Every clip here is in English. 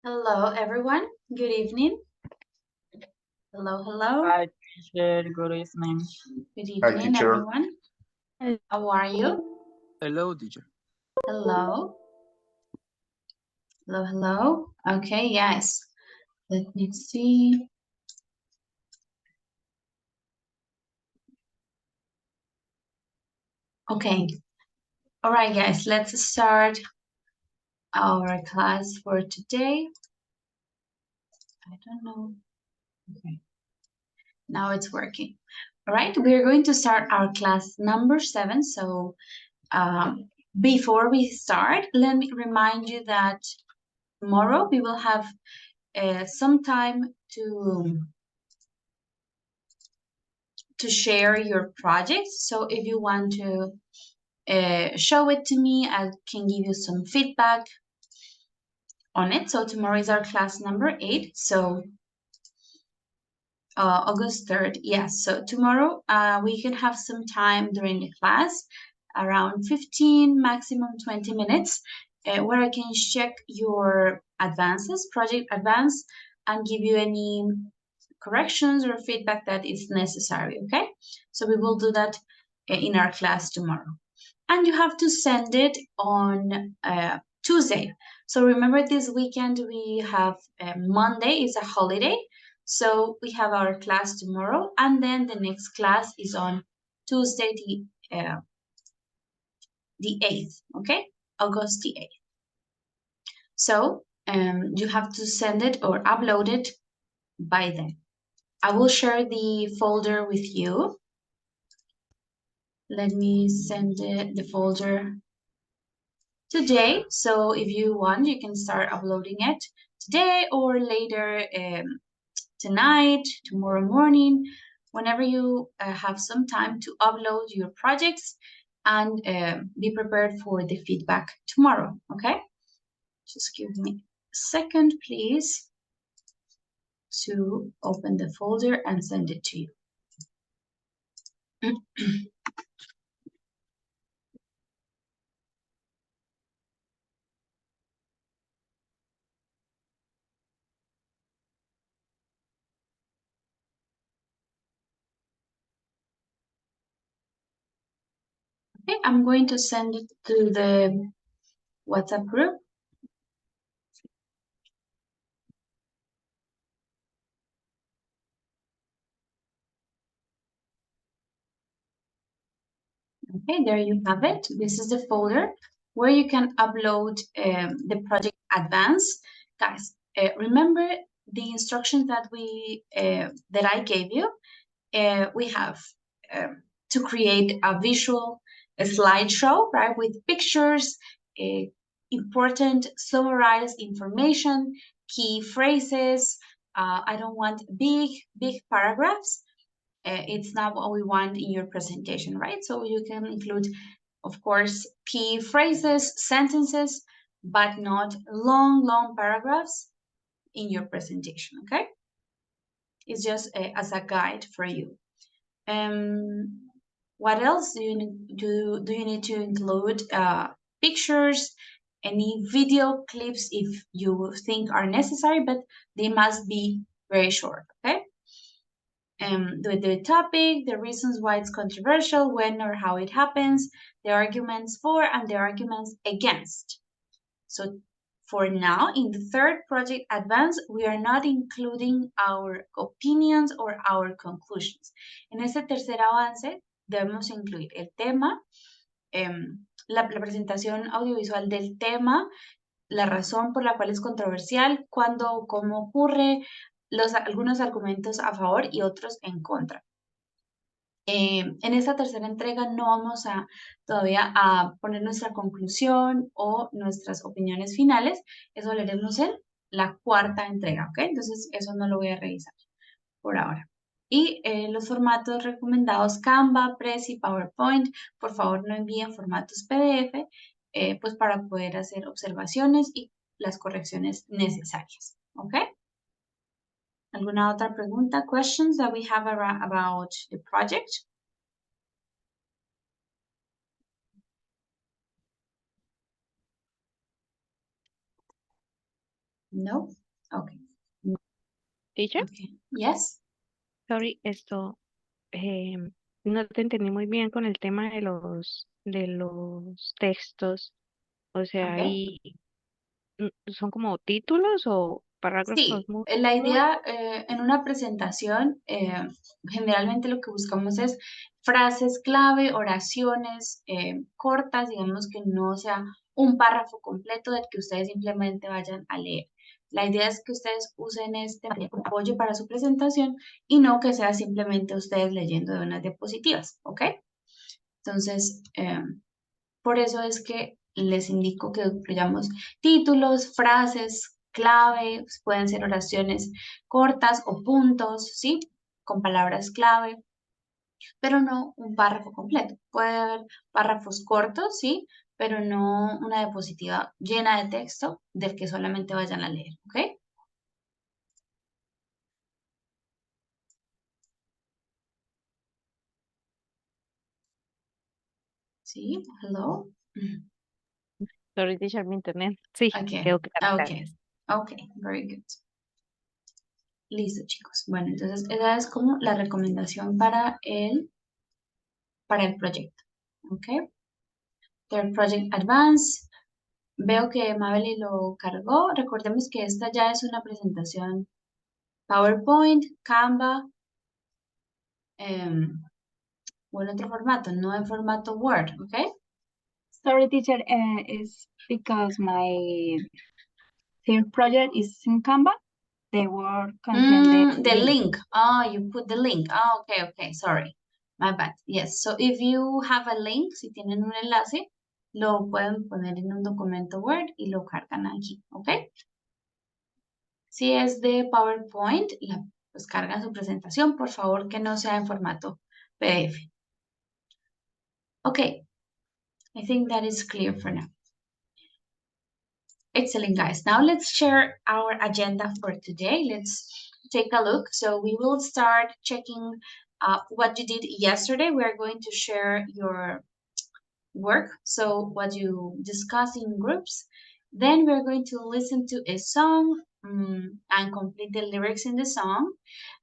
Hello, everyone. Good evening. Hello, hello. Hi, teacher. Good evening. Good Hi, evening, teacher. everyone. How are you? Hello, teacher. Hello. Hello, hello. Okay, yes. Let me see. Okay. All right, guys, let's start our class for today. I don't know. Okay. Now it's working. All right, we're going to start our class number 7. So before we start, let me remind you that tomorrow we will have some time to share your projects. So if you want to show it to me, I can give you some feedback on it. So tomorrow is our class number 8. So August 3rd. Yes. So tomorrow we can have some time during the class, around 15, maximum 20 minutes, where I can check your advances, project advance, and give you any corrections or feedback that is necessary. Okay. So we will do that in our class tomorrow. And you have to send it on Tuesday. So remember, this weekend we have Monday is a holiday. So we have our class tomorrow, and then the next class is on Tuesday, the 8th, okay? August the 8th. So you have to send it or upload it by then. I will share the folder with you. Let me send the folder today. So if you want, you can start uploading it today or later tonight, tomorrow morning, whenever you have some time to upload your projects and be prepared for the feedback tomorrow, okay? Just give me a second, please, to open the folder and send it to you. Okay, I'm going to send it to the WhatsApp group. Okay, there you have it. This is the folder where you can upload the project advance. Guys, remember the instructions that I gave you. We have to create a visual slideshow, right, with pictures, important summarized information, key phrases. I don't want big paragraphs. It's not what we want in your presentation, right? So you can include, of course, key phrases, sentences, but not long paragraphs in your presentation, okay? It's just as a guide for you. What else do you need to include? Pictures, any video clips if you think are necessary, but they must be very short, okay? The topic, the reasons why it's controversial, when or how it happens, the arguments for and the arguments against. So for now, in the third project advance, we are not including our opinions or our conclusions. En este tercer avance debemos incluir el tema, la presentación audiovisual del tema, la razón por la cual es controversial, cuándo o cómo ocurre, algunos argumentos a favor y otros en contra. En esta tercera entrega no vamos todavía a poner nuestra conclusión o nuestras opiniones finales. Eso lo haremos en la cuarta entrega, ¿ok? Entonces, eso no lo voy a revisar por ahora. Y los formatos recomendados, Canva, Prezi, PowerPoint, por favor no envíen formatos PDF, pues para poder hacer observaciones y las correcciones necesarias, ¿ok? ¿Alguna otra pregunta? Questions that we have about the project? No? Okay. Teacher, Okay. Yes? sorry, no te entendí muy bien con el tema de los textos. O sea, Okay. ahí son como títulos o parágrafos Sí, muy la cortos. idea en una presentación, generalmente lo que buscamos es frases clave, oraciones cortas, digamos que no sea un párrafo completo del que ustedes simplemente vayan a leer. La idea es que ustedes usen este como apoyo para su presentación y no que sea simplemente ustedes leyendo de unas diapositivas, ¿ok? Entonces, por eso es que les indico que incluyamos títulos, frases, clave, pueden ser oraciones cortas o puntos, ¿sí? Con palabras clave, pero no un párrafo completo. Puede haber párrafos cortos, ¿sí? Pero no una diapositiva llena de texto del que solamente vayan a leer, ¿ok? Sí, hello. Sorry, teacher, mi internet. Sí, Okay, quedó claro, okay, gracias. okay, very good. Listo, chicos. Bueno, entonces esa es como la recomendación para el proyecto. ¿Ok? Third Project Advance. Veo que Mabel lo cargó. Recordemos que esta ya es una presentación PowerPoint, Canva o en otro formato, no en formato Word. ¿Ok? Sorry, teacher, it's because my third project is in Canva. The word contain the The link. link. Oh, you put the link. Oh, okay, okay. Sorry. My bad. Yes. So if you have a link, si tienen un enlace, lo pueden poner en un documento Word y lo cargan aquí. ¿Ok? Si es de PowerPoint, pues cargan su presentación, por favor que no sea en formato PDF. Okay, I think that is clear for now. Excellent, guys. Now let's share our agenda for today. Let's take a look. So we will start checking what you did yesterday. We are going to share your work, so what you discuss in groups. Then we're going to listen to a song and complete the lyrics in the song.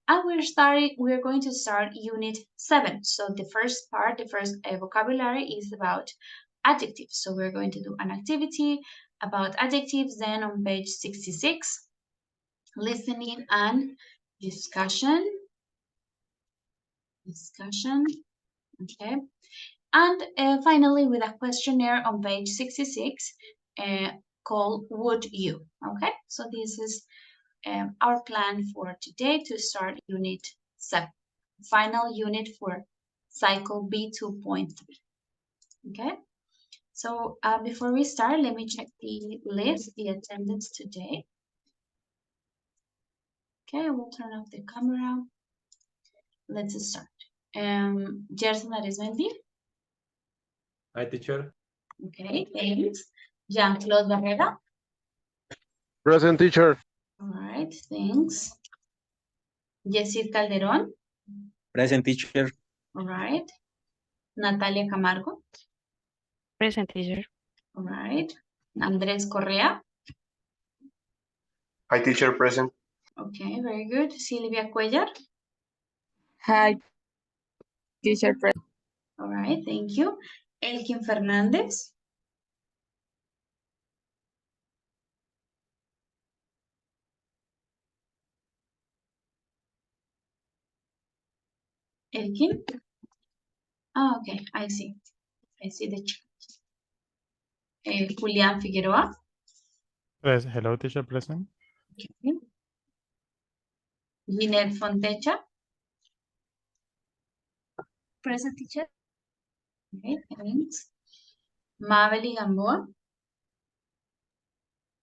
And we're going to start unit 7. So the first part, the first vocabulary is about adjectives. So we're going to do an activity about adjectives. Then on page 66, listening and discussion. Okay. And finally, with a questionnaire on page 66 called Would You? Okay, so this is our plan for today to start unit 7, final unit for cycle B2.3. Okay, so before we start, let me check the list, the attendance today. Okay, I will turn off the camera. Let's start. Gerson Arizmendi. Hi, teacher. Okay, thanks. Jean-Claude Barrera. Present, teacher. All right, thanks. Yesid Calderón. Present, teacher. All right. Natalia Camargo. Present, teacher. All right. Andrés Correa. Hi, teacher. Present. Okay, very good. Silvia Cuellar. Hi, teacher. All right, thank you. Elkin Fernández. Elkin. Ah, okay, I see. I see the chat. Julián Figueroa. Hello, teacher, present. Okay. Ginette Fontecha. Present, teacher. Okay, thanks. Mabel Gamboa.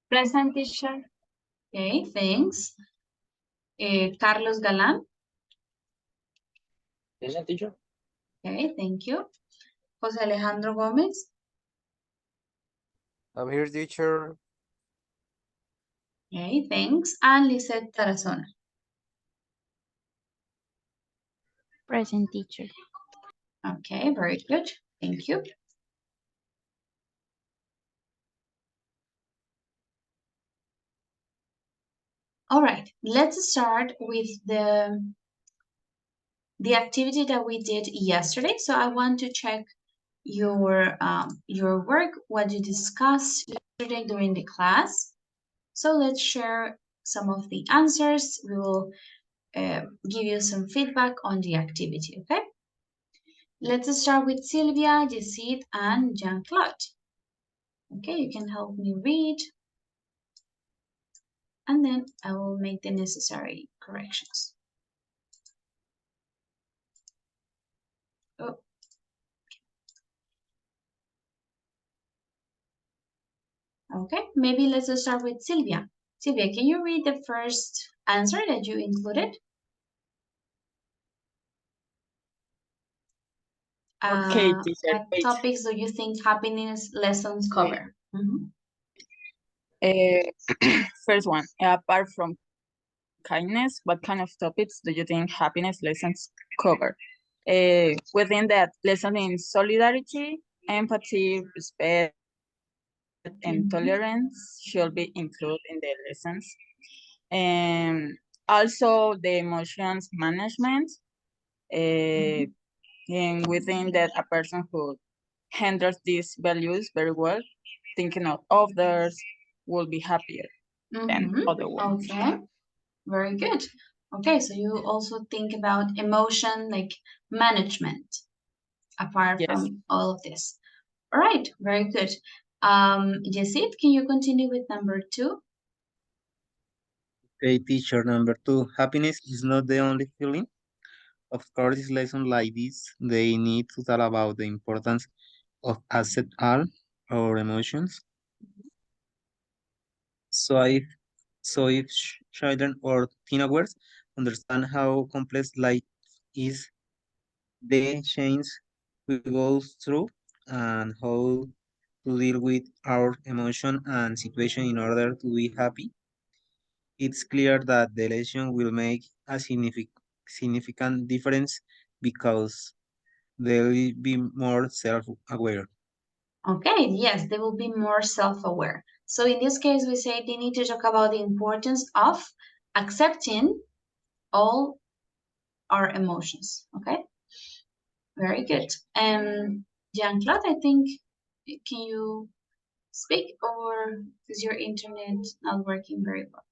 Present, teacher. Okay, thanks. Carlos Galán. Present, teacher. Okay, thank you. José Alejandro Gómez. I'm here, teacher. Okay, thanks. And Lisette Tarazona. Present, teacher. Okay, very good. Thank you. All right, let's start with the activity that we did yesterday. So I want to check your work, what you discussed yesterday during the class. So let's share some of the answers. We will give you some feedback on the activity, okay? Let's start with Sylvia, Jessit, and Jean-Claude. Okay, you can help me read, and then I will make the necessary corrections. Oh. Okay, maybe let's start with Sylvia. Sylvia, can you read the first answer that you included? Okay, teacher, What wait. topics do you think happiness lessons cover? Mhm. First one, apart from kindness, what kind of topics do you think happiness lessons cover? Within that, lesson in solidarity, empathy, respect, and tolerance should be included in the lessons. And also the emotions management, and within that, a person who handles these values very well, thinking of others, will be happier than other ones. Okay, very good. Okay, so you also think about emotion like management apart Yes. from all of this. All right, very good. Jessit, can you continue with number 2? Okay, teacher. Number 2, happiness is not the only feeling. Of course, lessons like this, they need to talk about the importance of accept all our emotions. So if children or teenagers understand how complex life is, the change we go through, and how to deal with our emotion and situation in order to be happy, it's clear that the lesson will make a significant difference because they will be more self-aware. Okay, yes, they will be more self-aware. So in this case, we say they need to talk about the importance of accepting all our emotions. Okay, very good. Jean-Claude, I think, can you speak or is your internet not working very well?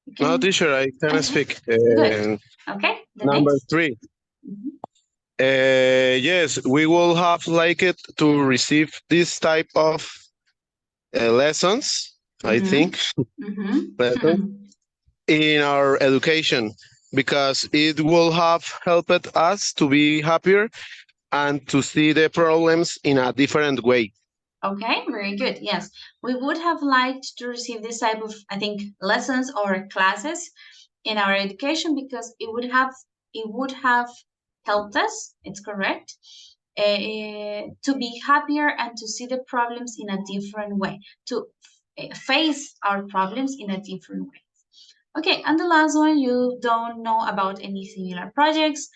You No, can- teacher, I can Okay, speak. good. Okay, the Number next. 3. Mhm. Yes, we will have like it to receive this type of lessons, I think, lessons Mhm. in our education because it will have helped us to be happier and to see the problems in a different way. Okay, very good. Yes, we would have liked to receive this type of, I think, lessons or classes in our education because it would have helped us. It's correct. To be happier and to see the problems in a different way, to face our problems in a different way. Okay, and the last one, you don't know about any similar projects.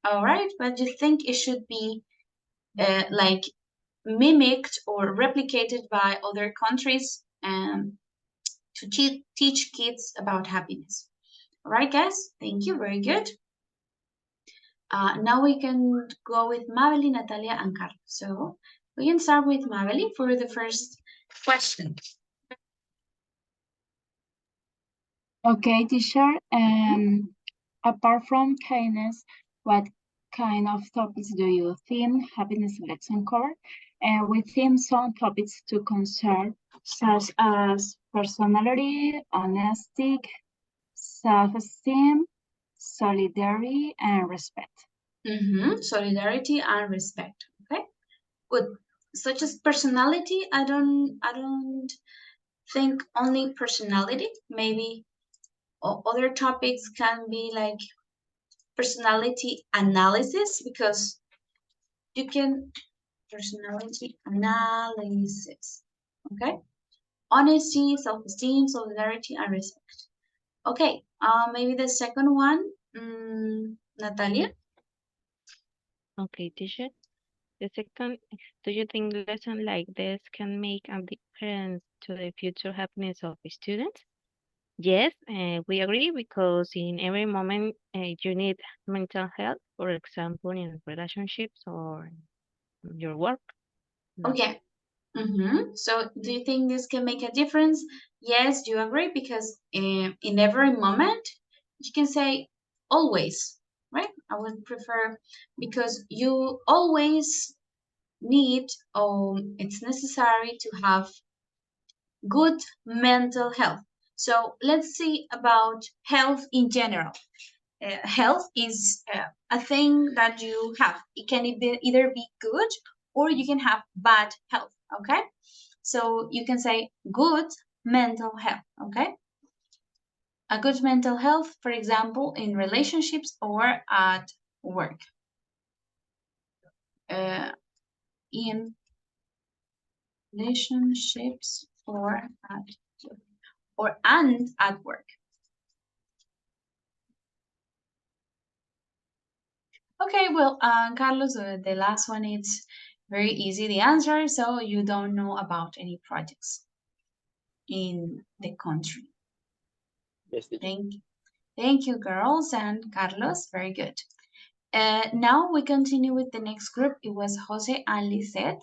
All right, but you think it should be like mimicked or replicated by other countries to teach kids about happiness. All right, guys, thank you, very good. Now we can go with Mabel, Natalia, and Carlos. So we can start with Mabel for the first question. Okay, teacher. Apart from kindness, what kind of topics do you think happiness lesson cover? And we think some topics to concern, such as personality, honesty, self-esteem, solidarity, and respect. Solidarity and respect. Okay, good. Such as personality, I don't think only personality. Maybe other topics can be like personality analysis because you can personality analysis. Okay, honesty, self-esteem, solidarity, and respect. Okay, maybe the second one, Natalia. Okay, teacher. The second, do you think lesson like this can make a difference to the future happiness of students? Yes, we agree because in every moment you need mental health, for example, in relationships or your work. No. Okay. So do you think this can make a difference? Yes, you agree because in every moment you can say always, right? I would prefer because you always need or it's necessary to have good mental health. So let's see about health in general. Health is a thing that you have. It can either be good or you can have bad health. Okay, so you can say good mental health. Okay, a good mental health, for example, in relationships or at work. Uh, in relationships and at work. Okay, well, Carlos, the last one is very easy the answer, so you don't know about any projects in the country. Yes, teacher. Thank you, girls and Carlos. Very good. Now we continue with the next group. It was Jose and Lisette.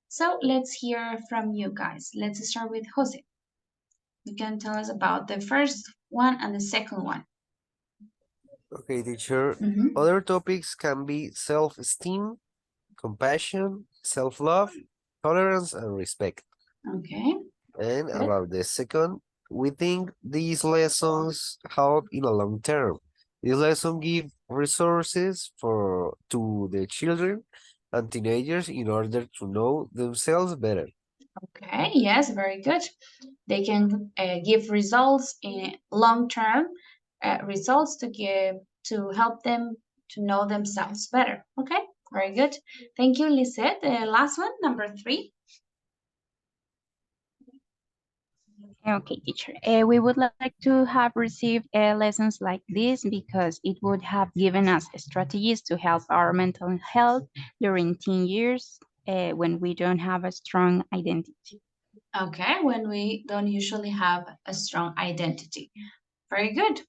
So let's hear from you guys. Let's start with Jose. You can tell us about the first one and the second one. Okay, teacher. Mhm. Other topics can be self-esteem, compassion, self-love, tolerance, and respect. Okay. And Good. about the second, we think these lessons help in a long term. These lessons give resources to the children and teenagers in order to know themselves better. Okay, yes, very good. They can give results in long term results to help them to know themselves better. Okay, very good. Thank you, Lisette. Last one, number 3. Okay, teacher. We would like to have received lessons like this because it would have given us strategies to help our mental health during teen years when we don't have a strong identity. Okay, when we don't usually have a strong identity. Very good.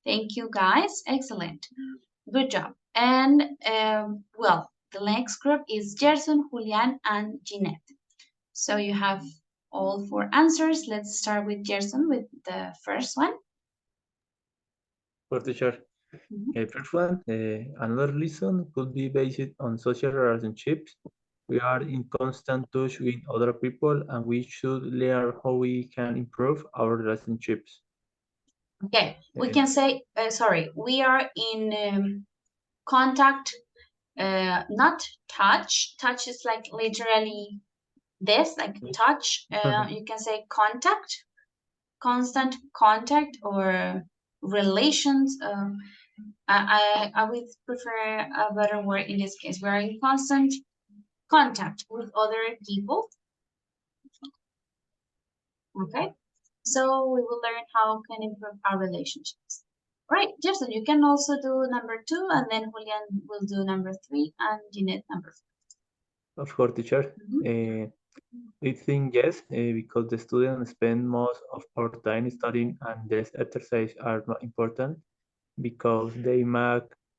Thank you, guys. Excellent. Good job. And well, the next group is Gerson, Julian, and Jeanette. So you have all 4 answers. Let's start with Gerson with the first one. For teacher. First one, another lesson could be based on social relationships. We are in constant touch with other people and we should learn how we can improve our relationships. Okay, we can say, sorry, we are in contact, not touch. Touch is like literally this, like touch. You can say contact, constant contact, or relations. I would prefer a better word in this case. We are in constant contact with other people. Okay, so we will learn how can improve our relationships. Right, Jason, you can also do number 2, and then Julian will do number 3, and Jeanette number 4. Of course, teacher. I think yes, because the students spend most of our time studying and this exercise are not important because they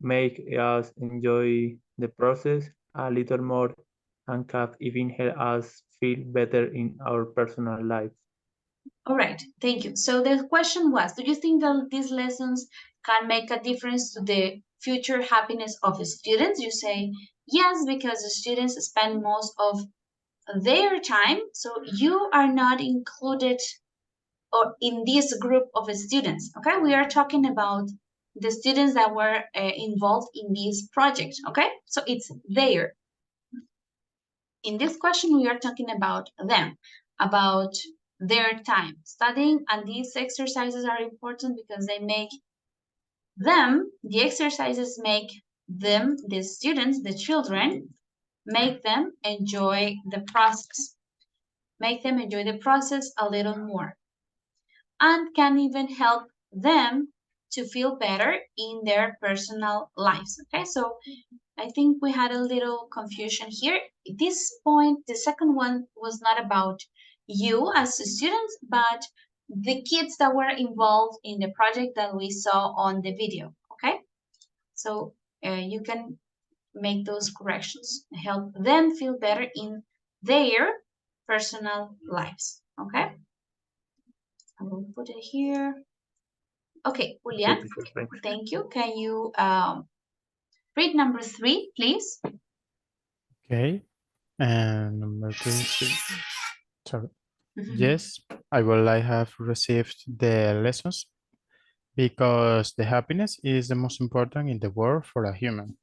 make us enjoy the process a little more and can even help us feel better in our personal life. All right, thank you. So the question was, do you think that these lessons can make a difference to the future happiness of the students? You say yes, because the students spend most of their time, so you are not included or in this group of students. Okay, we are talking about the students that were involved in this project. Okay, so it's there. In this question, we are talking about them, about their time studying, and these exercises are important because they make them, the exercises make them, the students, the children, make them enjoy the process, make them enjoy the process a little more, and can even help them to feel better in their personal lives. Okay, so I think we had a little confusion here. At this point, the second one was not about you as a student, but the kids that were involved in the project that we saw on the video, okay? So you can make those corrections, help them feel better in their personal lives, okay? I will put it here. Okay, Julian, Okay, teacher, thanks. thank you. Can you read number 3, please? Okay. And number 3, sorry. Yes, I will like have received the lessons because the happiness is the most important in the world for a human.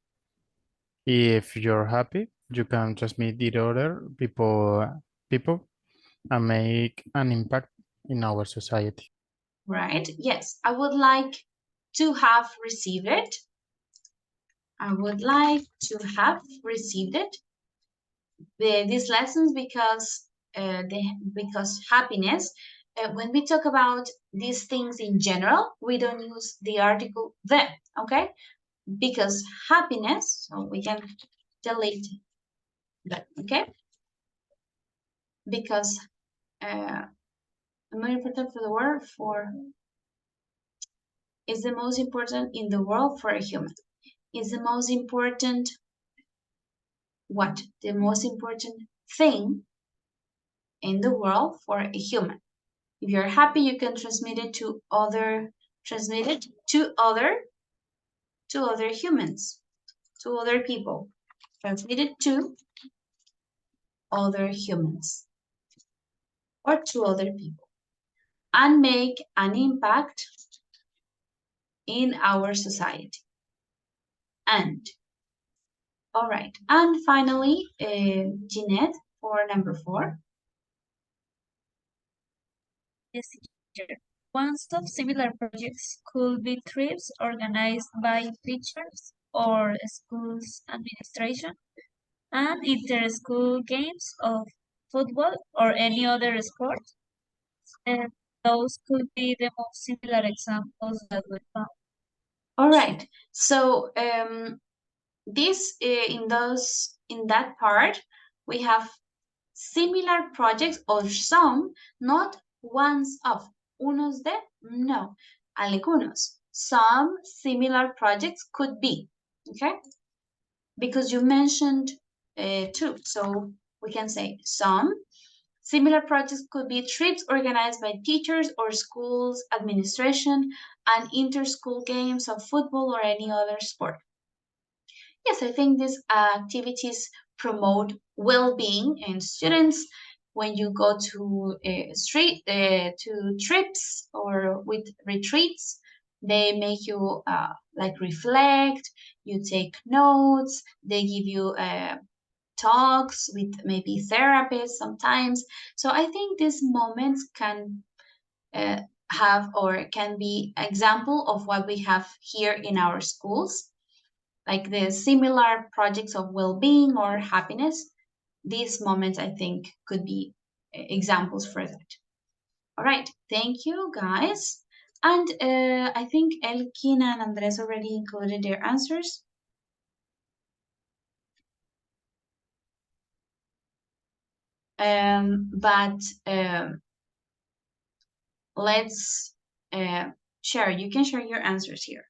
If you're happy, you can transmit it to other people and make an impact in our society. Right, yes, I would like to have received it. I would like to have received it. These lessons because happiness, when we talk about these things in general, we don't use the article then, okay? Because happiness, so we can delete that, okay? Because more important for the world is the most important in the world for a human. Is the most important what? The most important thing in the world for a human. If you're happy, you can transmit it to other humans, to other people. Transmit it to other humans or to other people and make an impact in our society. And all right, and finally, Jeanette for number 4. Yes, teacher. One of similar projects could be trips organized by teachers or schools administration and inter-school games of football or any other sport. And those could be the most similar examples that we found. All right, so this in that part we have similar projects or some, not ones of, unos de, no, algunos. Some similar projects could be, okay? Because you mentioned 2, so we can say some. Similar projects could be trips organized by teachers or schools administration and inter-school games of football or any other sport. Yes, I think these activities promote well-being in students. When you go to to trips or with retreats, they make you like reflect. You take notes. They give you talks with maybe therapists sometimes. So I think these moments can have or can be example of what we have here in our schools, like the similar projects of well-being or happiness. These moments, I think, could be examples for that. All right, thank you, guys. And I think Elkin and Andres already included their answers. But let's share. You can share your answers here.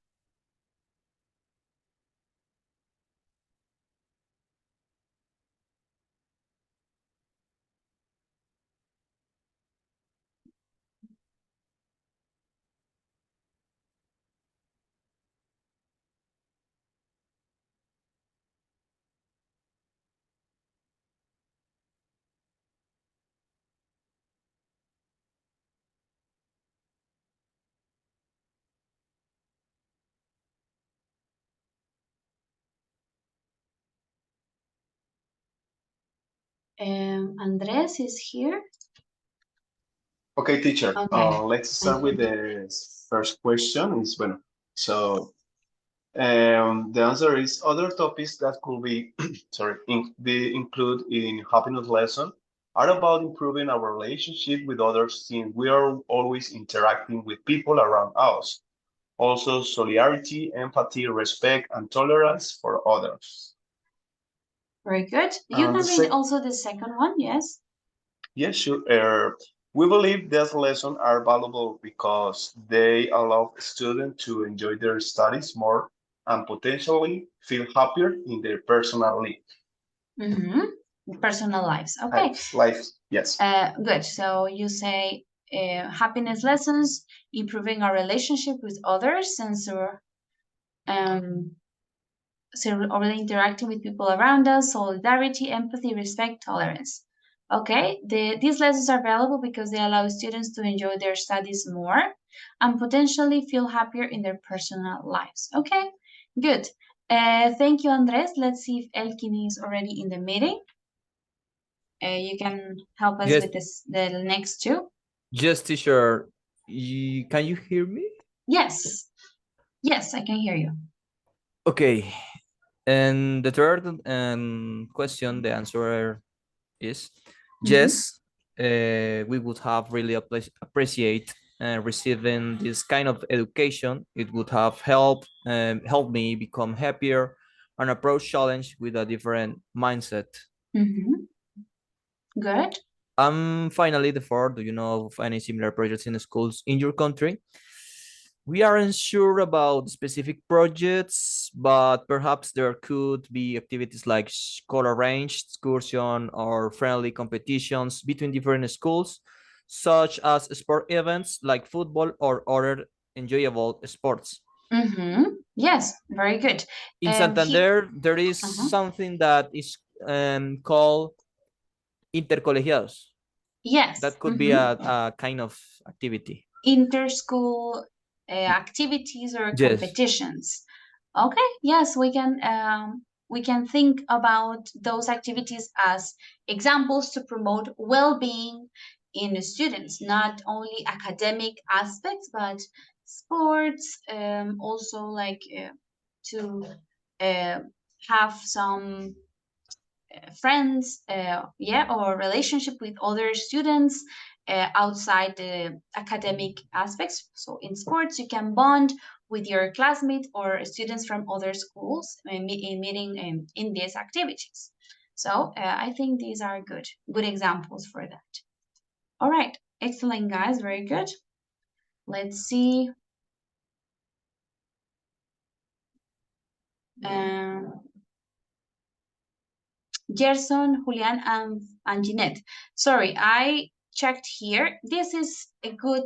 Andres is here. Okay, teacher. Okay. Let's start with the first question. Is bueno. So the answer is other topics that could be be included in happiness lesson are about improving our relationship with others since we are always interacting with people around us. Also, solidarity, empathy, respect, and tolerance for others. Very good. You And can read also the second one, yes? yes, sure. We believe these lessons are valuable because they allow students to enjoy their studies more and potentially feel happier in their personal Personal lives. Okay. life. Yes. Good. So you say happiness lessons, improving our relationship with others, um, so already interacting with people around us, solidarity, empathy, respect, tolerance. Okay, these lessons are valuable because they allow students to enjoy their studies more and potentially feel happier in their personal lives. Okay, good. Thank you, Andres. Let's see if Elkin is already in the meeting. You can help us Yes, with the next two. yes, teacher. Can you hear me? Yes, yes, I can hear you. Okay. And the third question, the answer is Mhm. yes. We would have really appreciate receiving this kind of education. It would have helped me become happier and approach challenge with a different mindset. Mhm. Good. Finally, the fourth, do you know of any similar projects in schools in your country? We aren't sure about specific projects, but perhaps there could be activities like school-arranged excursion or friendly competitions between different schools, such as sport events like football or other enjoyable sports. Yes, very good. In He. Santander, there is Uh-huh. something that is called intercolegiados. Yes. That could be a kind of activity. Inter-school activities or Yes. competitions. Okay. Yes, we can think about those activities as examples to promote well-being in the students, not only academic aspects, but sports, also like to uh, have some friends, yeah, or relationship with other students outside the academic aspects. So in sports, you can bond with your classmates or students from other schools in meeting in these activities. So I think these are good examples for that. All right, excellent, guys, very good. Let's see. Um, Gerson, Julian, and Jeanette. Sorry, I checked here. This is a good,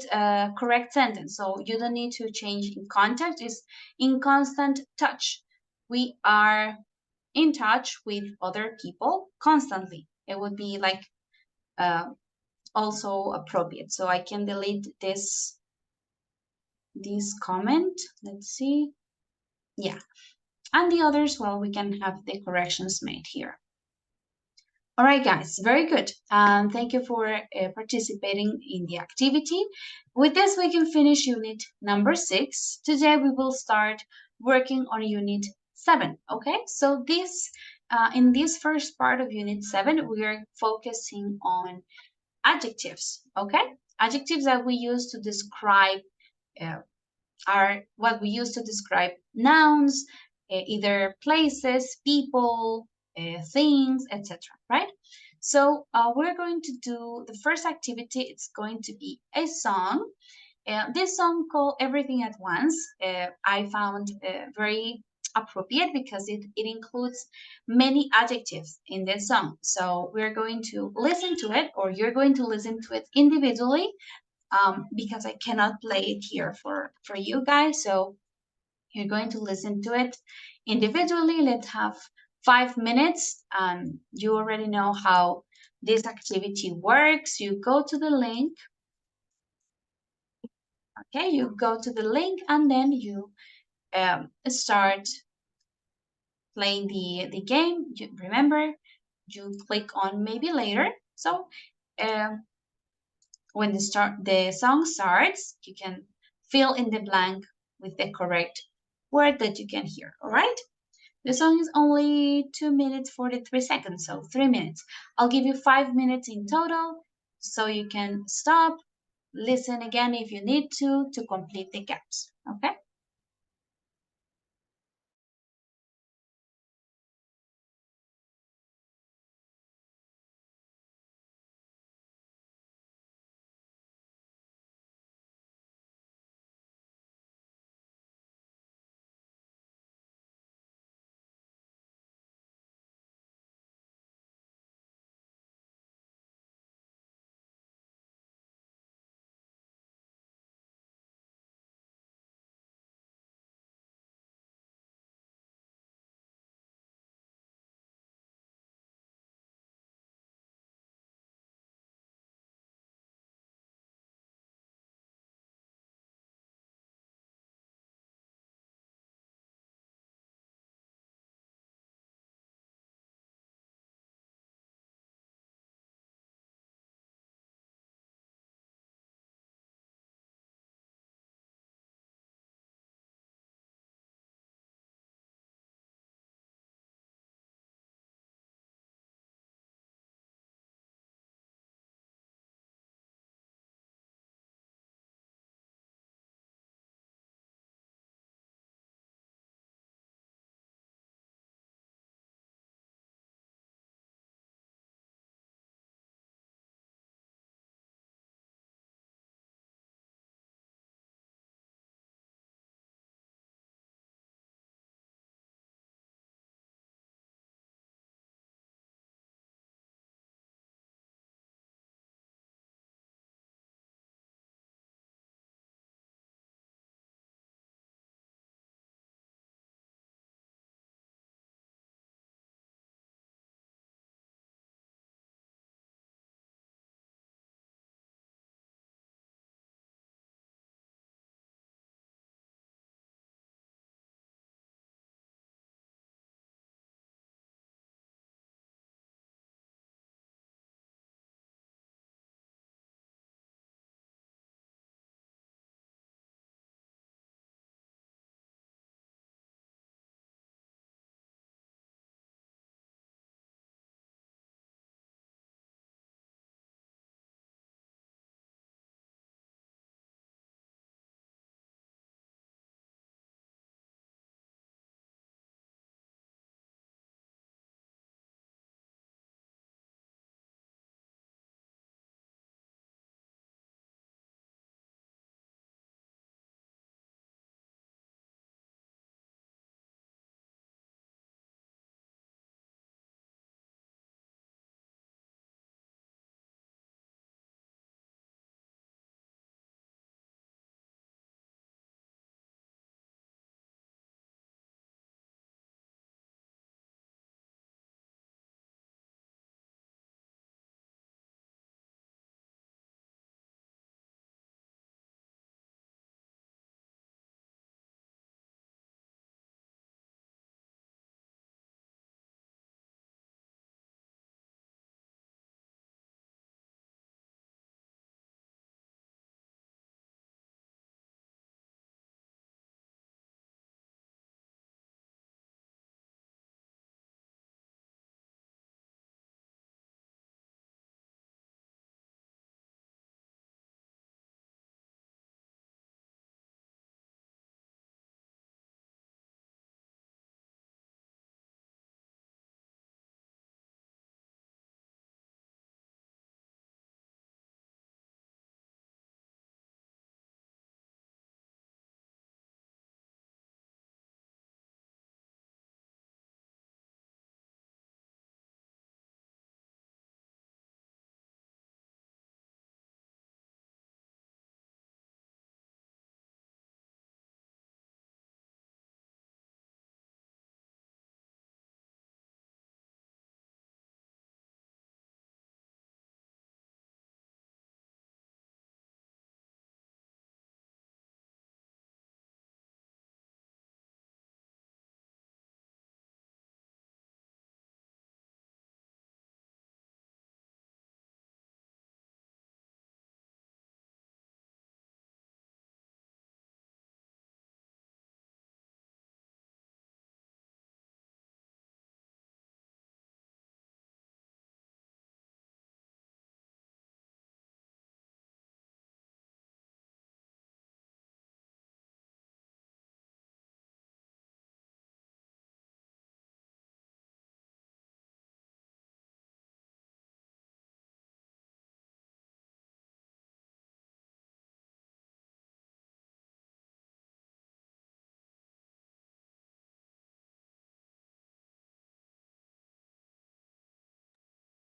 correct sentence. So you don't need to change in context. It's in constant touch. We are in touch with other people constantly. It would be like also appropriate. So I can delete this comment. Let's see. Yeah. And the others, well, we can have the corrections made here. All right, guys, very good. Thank you for participating in the activity. With this, we can finish unit number 6. Today, we will start working on unit 7. Okay, so in this first part of unit 7, we are focusing on adjectives. Okay, adjectives that we use to describe uh, are what we use to describe nouns, either places, people, things, etc. Right? So we're going to do the first activity. It's going to be a song. This song called Everything at Once, I found very appropriate because it includes many adjectives in this song. So we're going to listen to it, or you're going to listen to it individually, because I cannot play it here for you guys. So you're going to listen to it individually. Let's have 5 minutes. You already know how this activity works. You go to the link. Okay, you go to the link and then you start playing the game. Remember, you click on maybe later. So um, when the song starts, you can fill in the blank with the correct word that you can hear. All right. The song is only 2 minutes 43 seconds, so 3 minutes. I'll give you 5 minutes in total, so you can stop, listen again if you need to complete the gaps. Okay.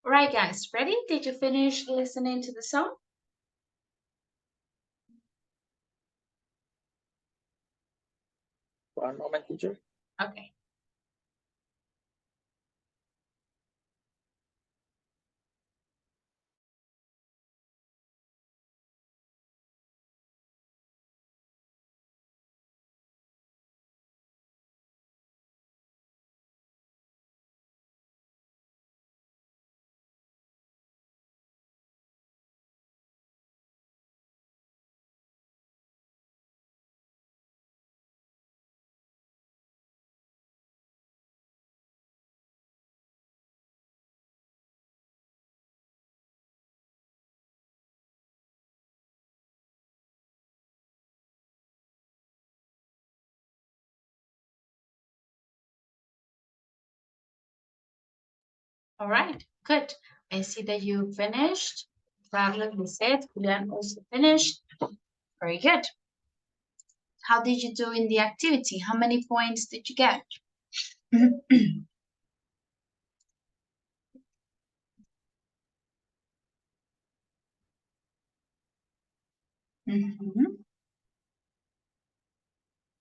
All right, guys, ready? Did you finish listening to the song? One moment, teacher. Okay. All right, good. I see that you finished. Carlos, you said, Julian also finished. Very good. How did you do in the activity? How many points did you get? Mhm.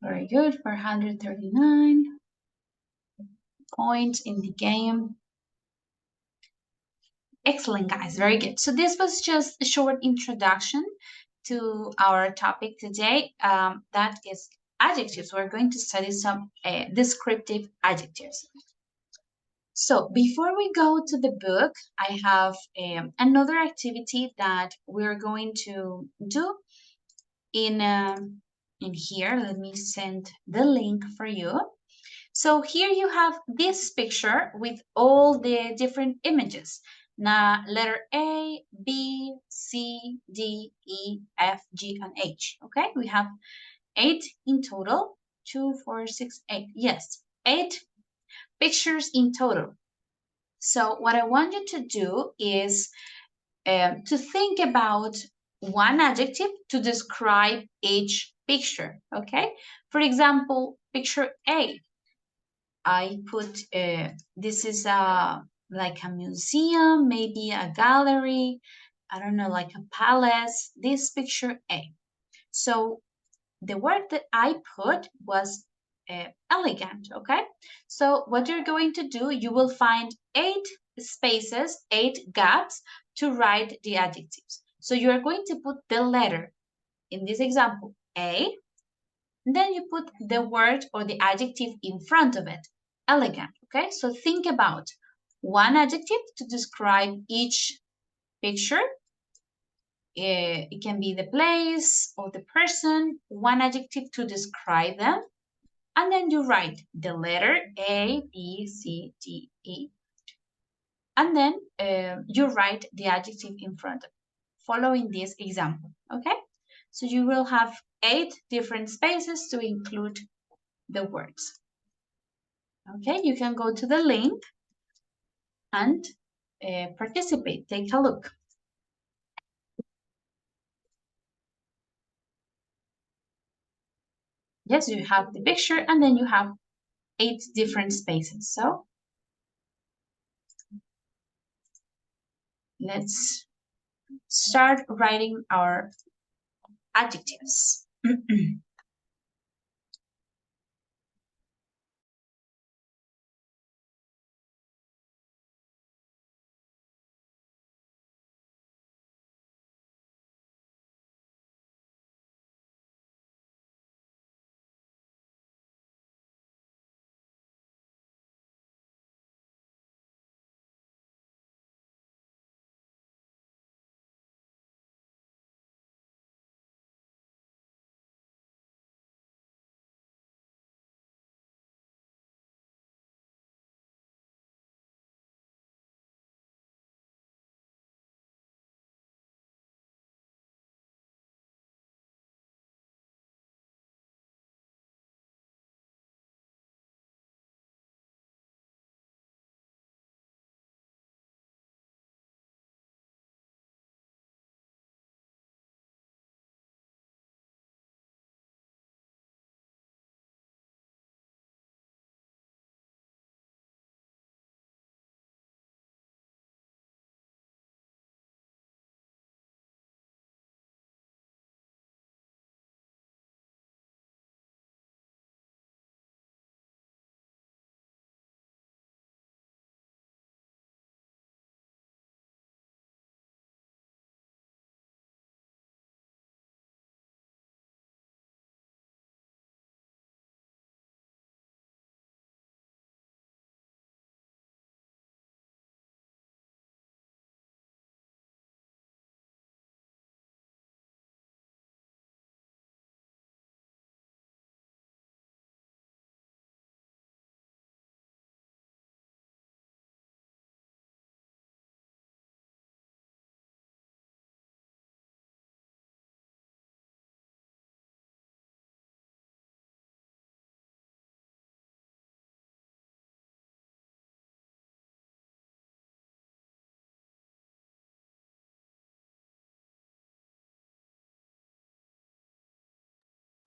Very good, 439 points in the game. Excellent, guys. Very good. So this was just a short introduction to our topic today. That is adjectives. We're going to study some descriptive adjectives. So before we go to the book, I have another activity that we're going to do in here. Let me send the link for you. So here you have this picture with all the different images. Now, letter A, B, C, D, E, F, G, and H. Okay, we have 8 in total. 2, 4, 6, 8. Yes, 8 pictures in total. So what I want you to do is to think about one adjective to describe each picture. Okay, for example, picture A. I put this is like a museum, maybe a gallery, I don't know, like a palace. This picture A. So the word that I put was elegant. Okay. So what you're going to do, you will find 8 spaces, 8 gaps to write the adjectives. So you are going to put the letter in this example A. Then you put the word or the adjective in front of it, elegant. Okay, so think about one adjective to describe each picture. It can be the place or the person, one adjective to describe them. And then you write the letter A, B, C, D, E. And then you write the adjective in front of it, following this example. Okay, so you will have 8 different spaces to include the words. Okay, you can go to the link and participate. Take a look. Yes, you have the picture and then you have 8 different spaces. So let's start writing our adjectives.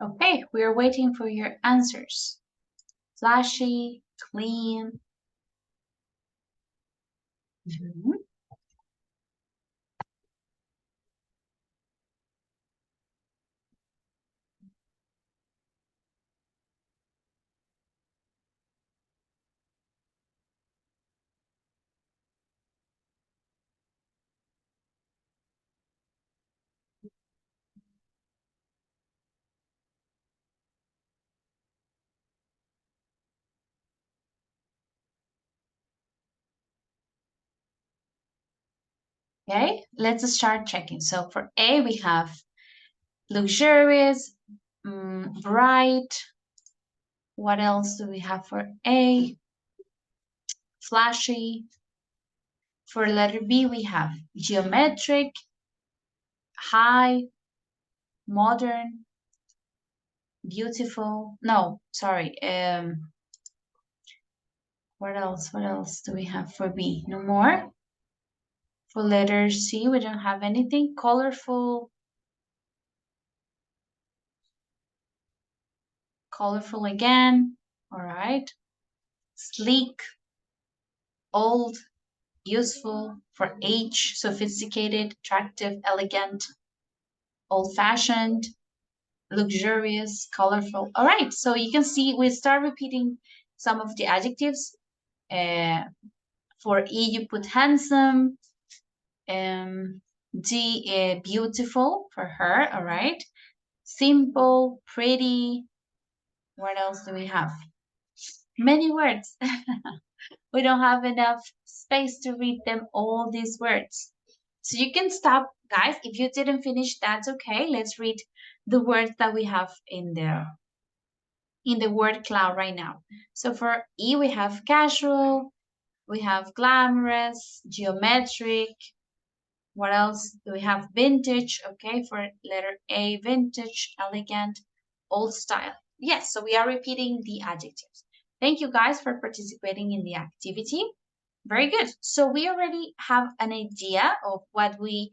Okay, we're waiting for your answers. Flashy, clean. Mhm. Okay, let's start checking. So for A, we have luxurious, bright. What else do we have for A? Flashy. For letter B, we have geometric, high, modern, beautiful. No, sorry. What else? What else do we have for B? No more. For letter C, we don't have anything. Colorful. Colorful again. All right. Sleek, old, useful. For H, sophisticated, attractive, elegant, old-fashioned, luxurious, colorful. All right, so you can see we start repeating some of the adjectives. For E, you put handsome. D, beautiful for her. All right. Simple, pretty. What else do we have? Many words. We don't have enough space to read them all these words. So you can stop, guys. If you didn't finish, that's okay. Let's read the words that we have in the word cloud right now. So for E, we have casual, we have glamorous, geometric. What else do we have? Vintage, okay, for letter A, vintage, elegant, old style. Yes, so we are repeating the adjectives. Thank you guys for participating in the activity. Very good. So we already have an idea of what we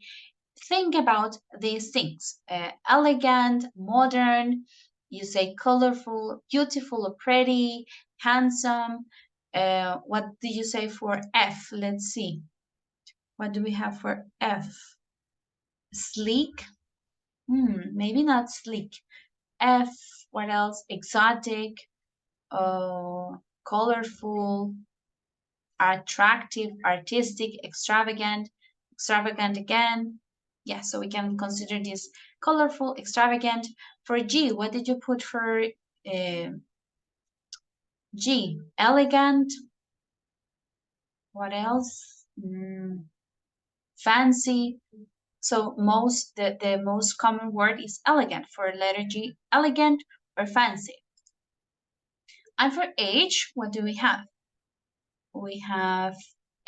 think about these things. Elegant, modern, you say colorful, beautiful or pretty, handsome. What do you say for F? Let's see. What do we have for F? Sleek? Maybe not sleek. F, what else? Exotic, colorful, attractive, artistic, extravagant, extravagant again. Yeah, so we can consider this colorful, extravagant. For G, what did you put for G? Elegant. What else? Fancy. So the most common word is elegant for letter G, elegant or fancy. And for H, what do we have? We have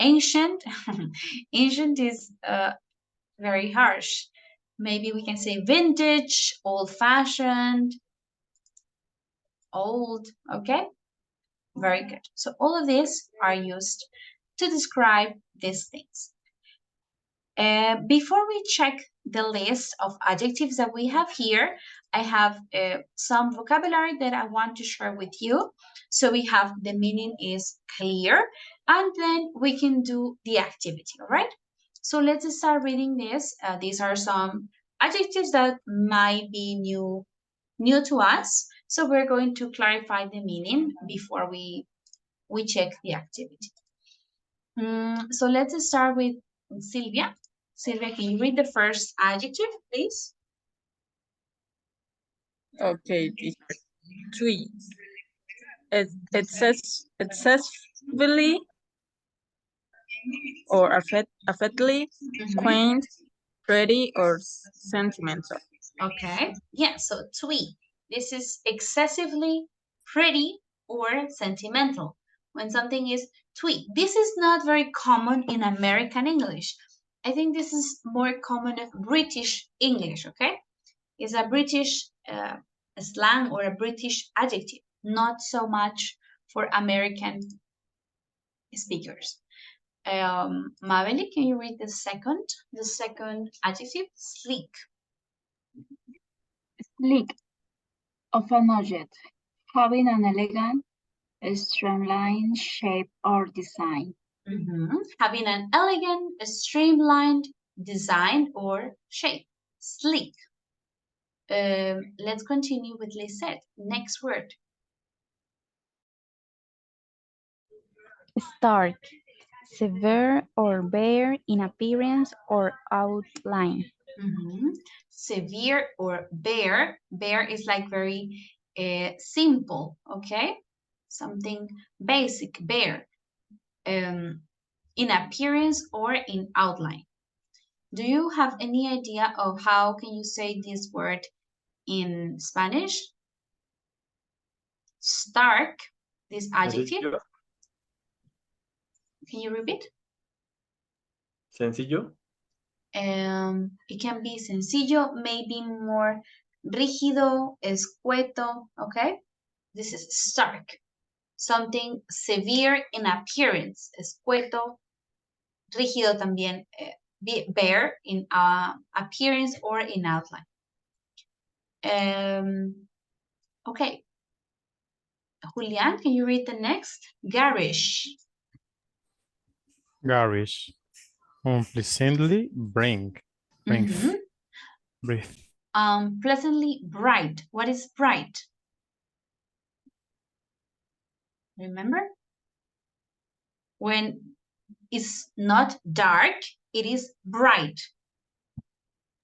ancient. Ancient is very harsh. Maybe we can say vintage, old-fashioned, old, okay? Very good. So all of these are used to describe these things. Before we check the list of adjectives that we have here, I have some vocabulary that I want to share with you. So we have the meaning is clear, and then we can do the activity, all right? So let's start reading this. These are some adjectives that might be new to us. So we're going to clarify the meaning before we check the activity. So let's start with Sylvia. Sylvia, can you read the first adjective, please? Okay, teacher. 3. Excessively or affectly, quaint, pretty, or sentimental. Okay. Yeah, so twee. This is excessively pretty or sentimental. When something is twee. This is not very common in American English. I think this is more common in British English, okay? It's a British slang or a British adjective, not so much for American speakers. Maveli, can you read the second adjective? Sleek. Sleek. of an object, having an elegant, streamlined shape or design. Having an elegant, streamlined design or shape. Sleek. Let's continue with Lisette. Next word. Stark, severe or bare in appearance or outline. Severe or bare. Bare is like very simple, okay? Something basic, bare. In appearance or in outline. Do you have any idea of how can you say this word in Spanish? Stark, this adjective. Sencillo. Can you repeat? Sencillo. It can be sencillo, maybe more rígido, escueto, okay? This is stark. Something severe in appearance, escueto, rígido también, bare in appearance or in outline. Okay. Julian, can you read the next? Garish. Garish. Unpleasantly bring. Breathe. Pleasantly bright. What is bright? Remember? When it's not dark, it is bright.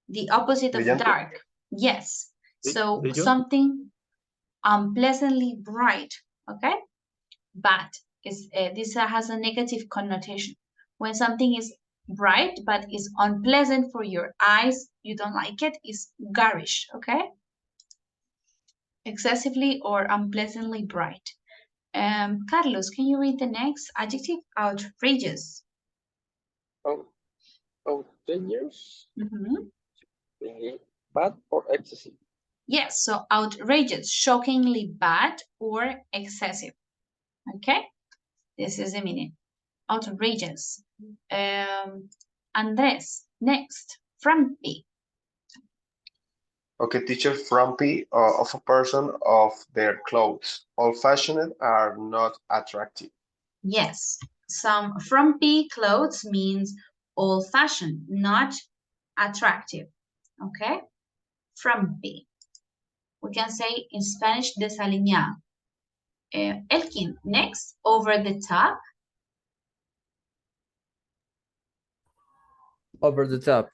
The opposite of Brillante? dark. Yes. So Brillo. something unpleasantly bright, okay? But this has a negative connotation. When something is bright but is unpleasant for your eyes, you don't like it, is garish, okay? Excessively or unpleasantly bright. Carlos, can you read the next adjective? Outrageous. Outrageous, bad or excessive. Yes, so outrageous, shockingly bad or excessive. Okay, this is the meaning. Outrageous. Andres, next, frumpy. Okay, teacher, frumpy of a person of their clothes. Old-fashioned are not attractive. Yes, some frumpy clothes means old-fashioned, not attractive. Okay, frumpy. We can say in Spanish, desaliñado. Elkin, next, over the top. Over the top.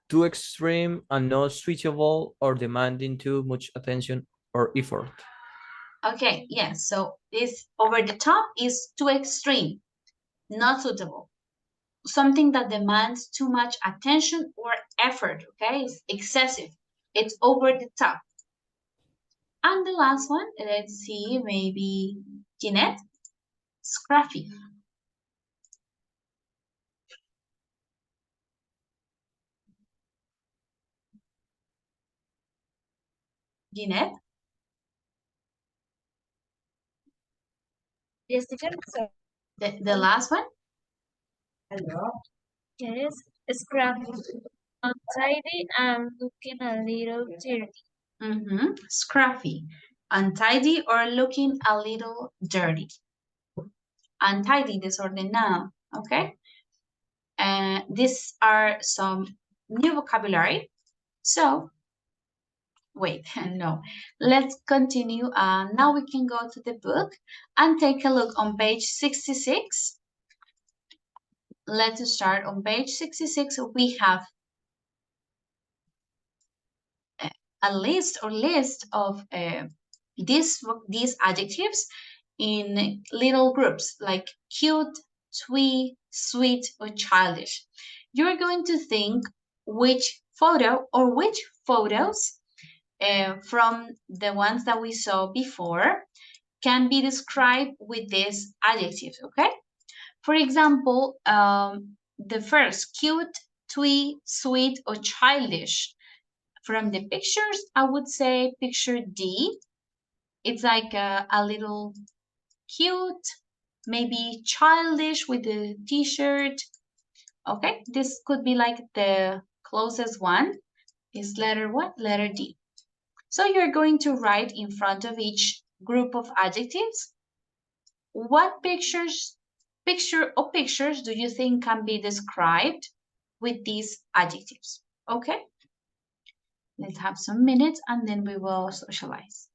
Too extreme and not suitable or demanding too much attention or effort. Okay, yes, so this over the top is too extreme, not suitable. Something that demands too much attention or effort, okay? It's excessive. It's over the top. And the last one, let's see, maybe Jeanette, scruffy. Jeanette? Yes, teacher. So, The last one? yes, scruffy, untidy, and looking a little dirty. Scruffy, untidy or looking a little dirty. Untidy, desordenado, okay? These are some new vocabulary. So, wait, no. Let's continue. Now we can go to the book and take a look on page 66. Let's start on page 66. We have a list of these adjectives in little groups like cute, twee, sweet, or childish. You're going to think which photo or which photos from the ones that we saw before can be described with these adjectives, okay? For example, the first, cute, twee, sweet, or childish. From the pictures, I would say picture D. It's like a little cute, maybe childish with the t-shirt. Okay, this could be like the closest one is letter what? Letter D. So you're going to write in front of each group of adjectives what pictures do you think can be described with these adjectives? Okay, let's have some minutes and then we will socialize.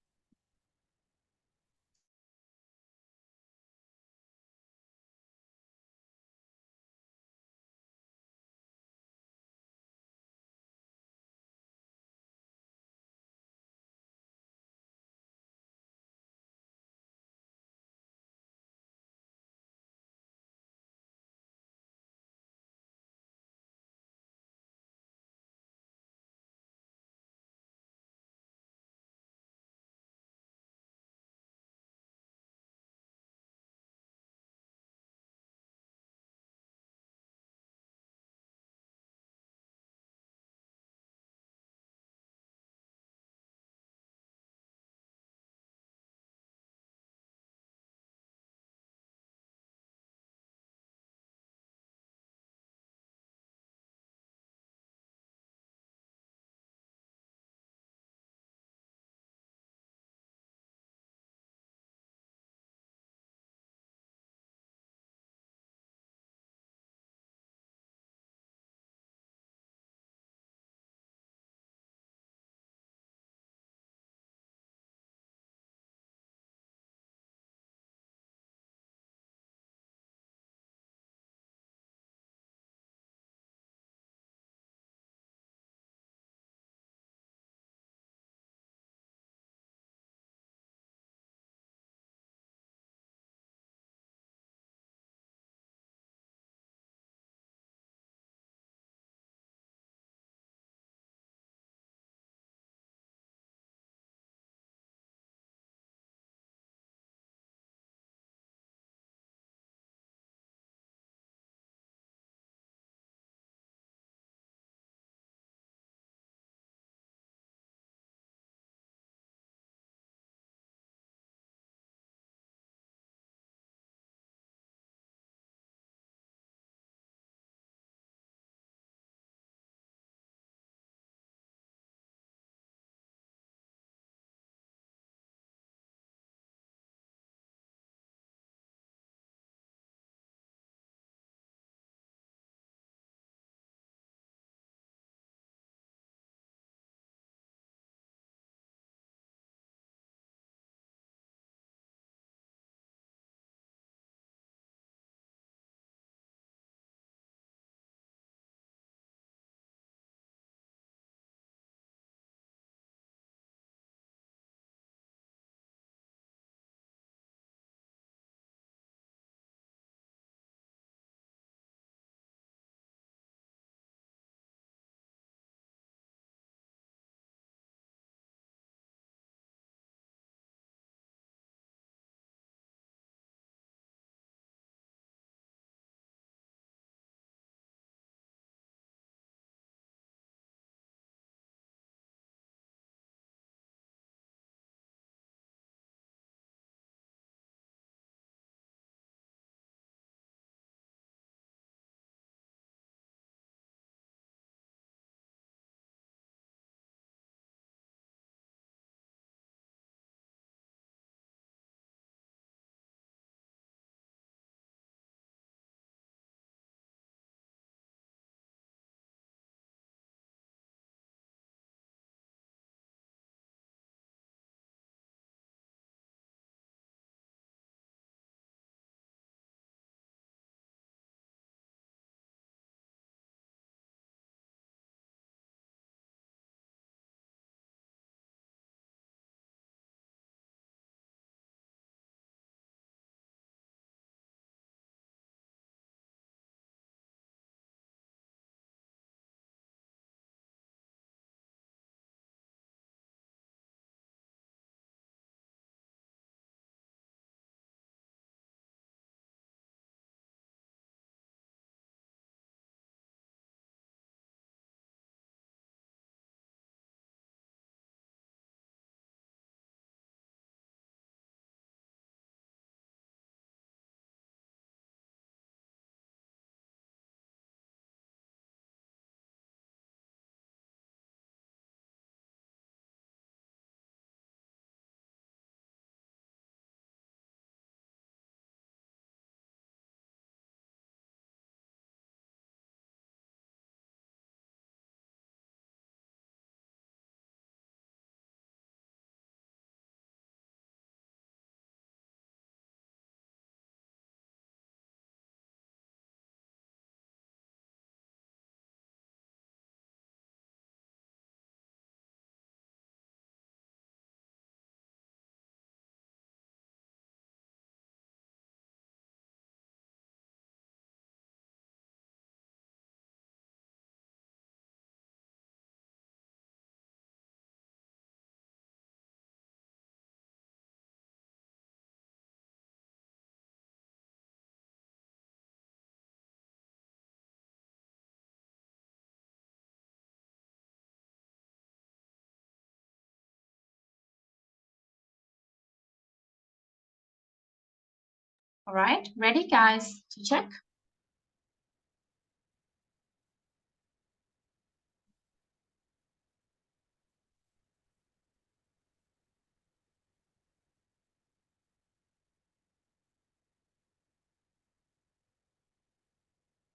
All right, ready, guys, to check?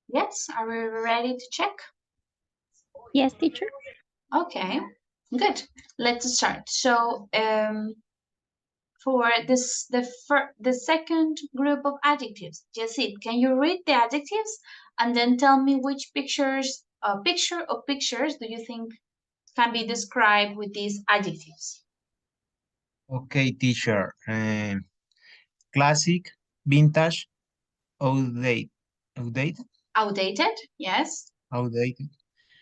Yes, are we ready to check? Yes, teacher. Okay, good. Let's start. So, for this, the second group of adjectives, Jessit, can you read the adjectives and then tell me which picture or pictures do you think can be described with these adjectives? Okay, teacher. Classic, vintage, outdated, outdated, Outdated, yes. outdated.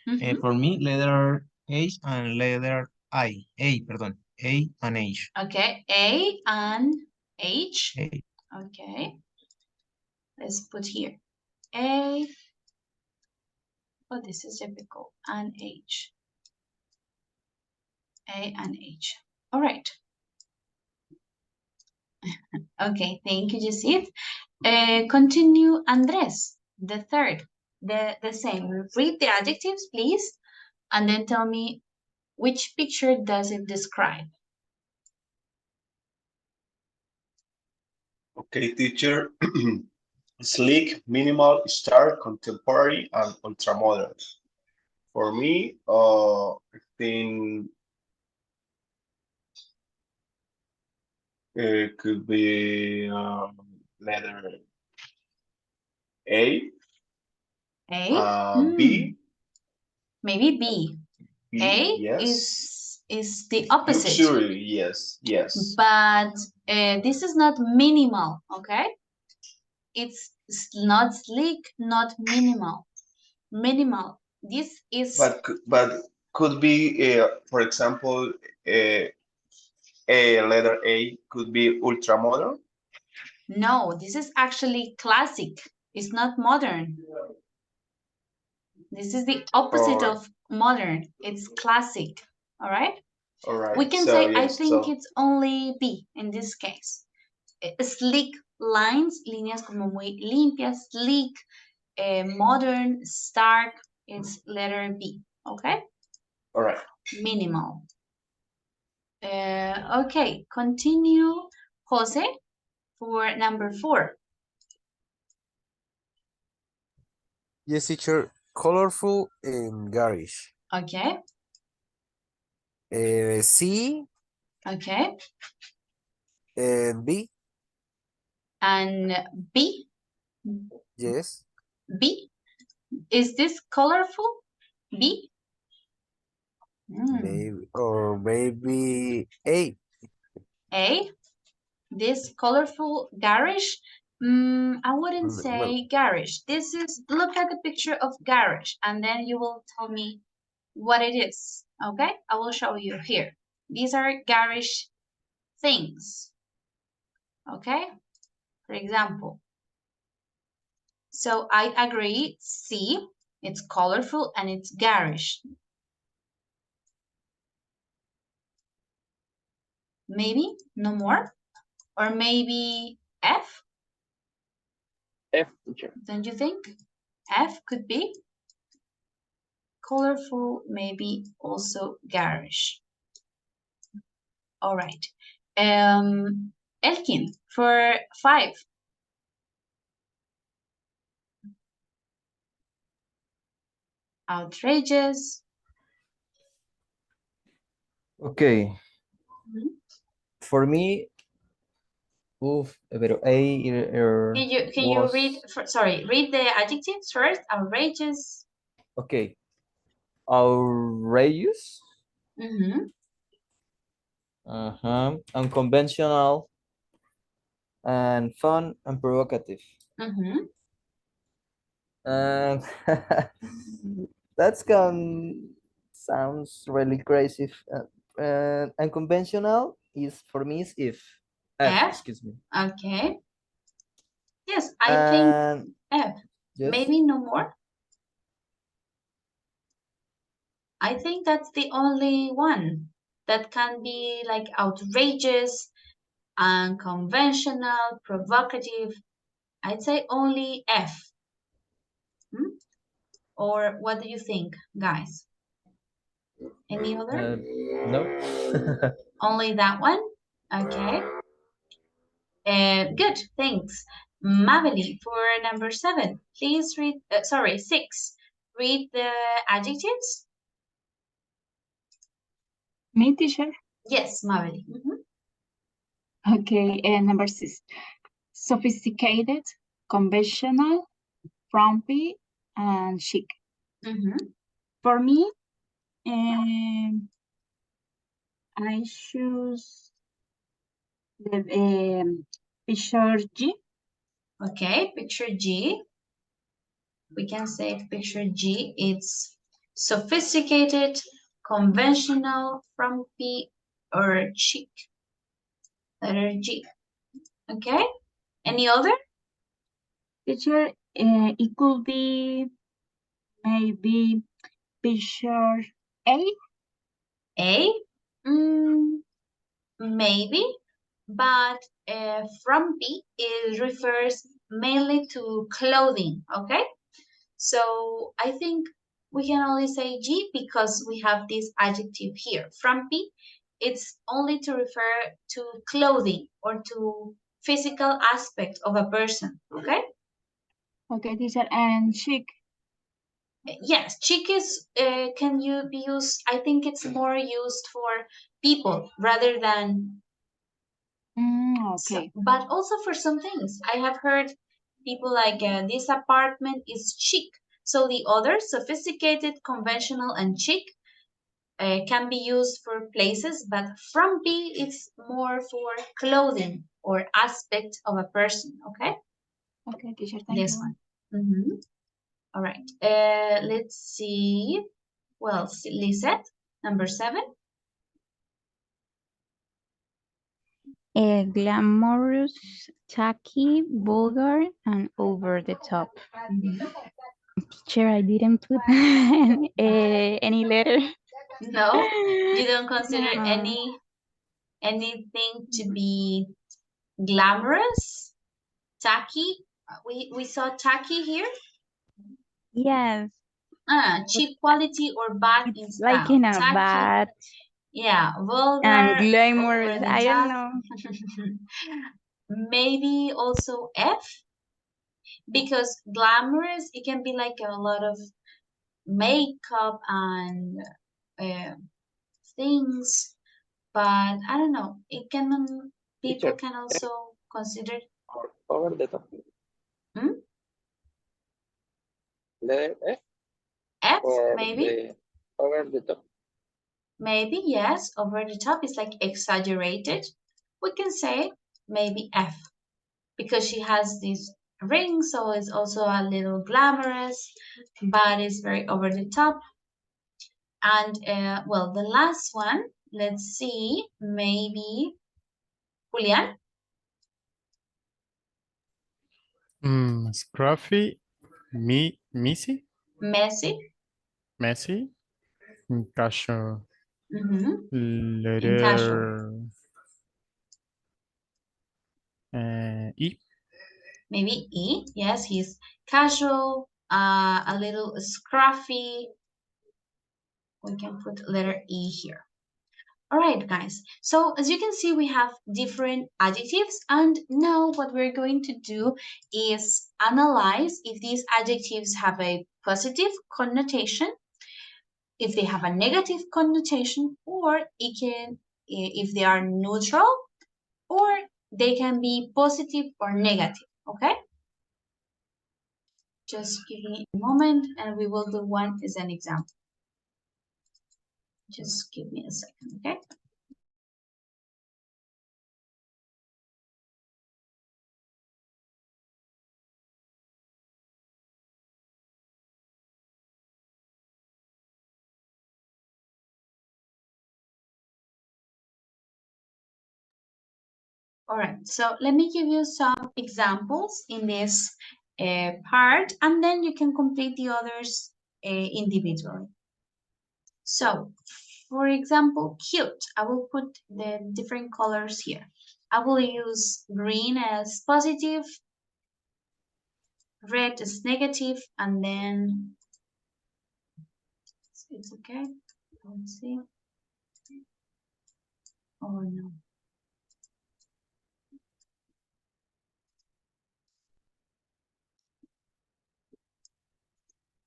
Mhm. For me, letter H and letter I. A, pardon. A and H. Okay, A and H. A. Okay, let's put here A. Oh, this is difficult. And H. A and H. All right. Okay, thank you, Jessit. Continue, Andres. The third, the same. Read the adjectives, please, and then tell me which picture does it describe. Okay, teacher. Sleek, minimal, stark, contemporary, and ultramodern. For me, I think it could be letter A, A? B, Maybe B. A yes. is the opposite. Luxury, yes, yes. But this is not minimal, okay? It's not sleek, not minimal. Minimal. This is But could be, for example, a letter A could be ultramodern. no. This is actually classic. It's not modern. This is the opposite Or of modern. It's classic. All right. all right. We can So say I yes. think So it's only B in this case. Sleek lines, líneas como muy limpias, sleek, modern, stark, it's letter B, okay? all right. Minimal. Okay, continue, Jose, for number 4. Yes, teacher. Colorful and garish. Okay, C okay. and B. And B, Yes. B, is this colorful? B? Maybe or maybe A. A, this colorful garish. I wouldn't Well, say garish. This is, look at the picture of garish and then you will tell me what it is. Okay, I will show you here. These are garish things. Okay, for example. So I agree, C, it's colorful and it's garish. Maybe no more, or maybe F, F, teacher. don't you think? F could be colorful, maybe also garish. All right. Elkin, for 5. Outrageous. Okay. Mhm. For me, pero Can you read, sorry, read the adjectives first? Outrageous. Okay. Outrageous. Mm-hmm. Unconventional and fun and provocative. Mm-hmm. And that's sounds really crazy. And unconventional is for me is if F, F. excuse me. Okay. Yes, I think And F. yes, Maybe no more. I think that's the only one that can be like outrageous, unconventional, provocative. I'd say only F. Or what do you think, guys? Any other? No. Only that one? Okay. Good, thanks. Mabeli, for number 7, please read, sorry, 6. Read the adjectives. Me, teacher? Yes, Mabeli. Okay, number 6. Sophisticated, conventional, frumpy, and chic. For me, I choose the picture G. Okay, picture G. We can say picture G, it's sophisticated, conventional, frumpy, or chic. Letter G. Okay, any other? Teacher, it could be maybe picture A. A? Maybe, but frumpy refers mainly to clothing, okay? So I think we can only say G because we have this adjective here. Frumpy, it's only to refer to clothing or to physical aspect of a person, okay? Okay, teacher, and chic. Yes, chic is can you be used? I think it's more used for people rather than. Okay. But also for some things, I have heard people like this apartment is chic. So the other, sophisticated, conventional, and chic, can be used for places, but frumpy it's more for clothing or aspect of a person. Okay. Okay, teacher, thank This you. one. All right. Let's see. Well, Lisette, number 7. Glamorous, tacky, vulgar, and over the top. Teacher, I didn't put any letter. No, you don't consider No. anything to be glamorous, tacky. We saw tacky here. Yes. Cheap quality or bad in It's like style. in a Tacky. bad Yeah, vulgar, and over glamorous. the I don't top. know. Maybe also F, because glamorous, it can be like a lot of makeup and uh, things, but I don't know. It can people Teacher, can also consider. or over the top. Hmm? Letter F F, or maybe. the over the top. Maybe, yes, over the top is like exaggerated. We can say maybe F because she has this ring, so it's also a little glamorous, but it's very over the top. And well, the last one, let's see, maybe Julian, Scruffy, messy, Messi, casual, in casual. letter E. Maybe E, yes, he's casual, a little scruffy. We can put letter E here. All right, guys. So as you can see, we have different adjectives. And now what we're going to do is analyze if these adjectives have a positive connotation, if they have a negative connotation, or if they are neutral, or they can be positive or negative, okay? Just give me a moment and we will do one as an example. Just give me a second, okay? All right, so let me give you some examples in this part, and then you can complete the others individually. So, for example, cute. I will put the different colors here. I will use green as positive, red is negative, and then it's okay. Let's see. Oh no.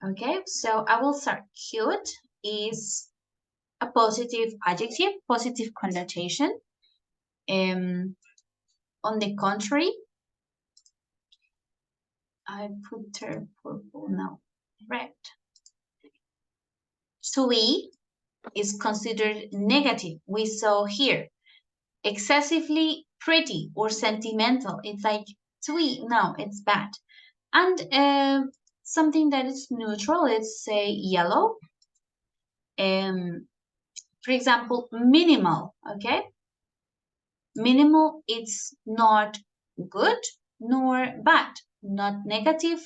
Okay, so I will start. Cute is a positive adjective, positive connotation. On the contrary, I put there purple, no, red. Sweet is considered negative. We saw here excessively pretty or sentimental. It's like sweet, no, it's bad. And something that is neutral, let's say yellow. For example, minimal, okay? Minimal, it's not good nor bad, not negative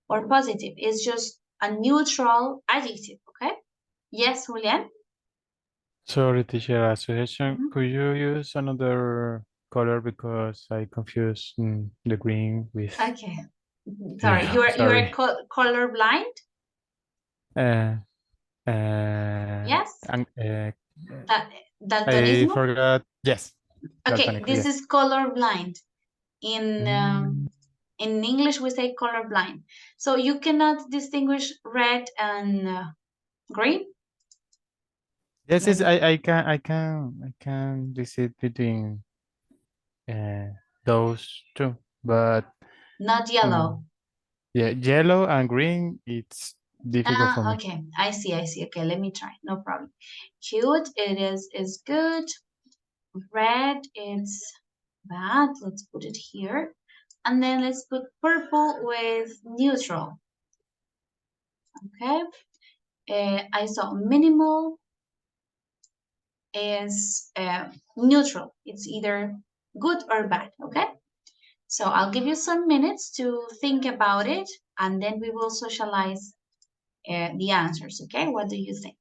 or positive. It's just a neutral adjective, okay? Yes, Julian? Sorry, teacher, a suggestion. Mhm. Could you use another color because I confused the green with Okay. Sorry, yellow. you are Sorry. color blind? Uh, Yes? and That I daltonismo? forgot. Yes, Okay, daltonic. this Yes. is color blind. Mm, In English, we say color blind. So you cannot distinguish red and green. yes, Let yes. me, I can decide between uh, those two, but not mm, yellow. yeah, yellow and green. It's difficult for Ah, me. okay. I see. I see. Okay, let me try. No problem. Cute. It is good. Red. It's bad. Let's put it here. And then let's put purple with neutral. Okay. I saw minimal is neutral. It's either good or bad. Okay. So I'll give you some minutes to think about it, and then we will socialize the answers. Okay. What do you think?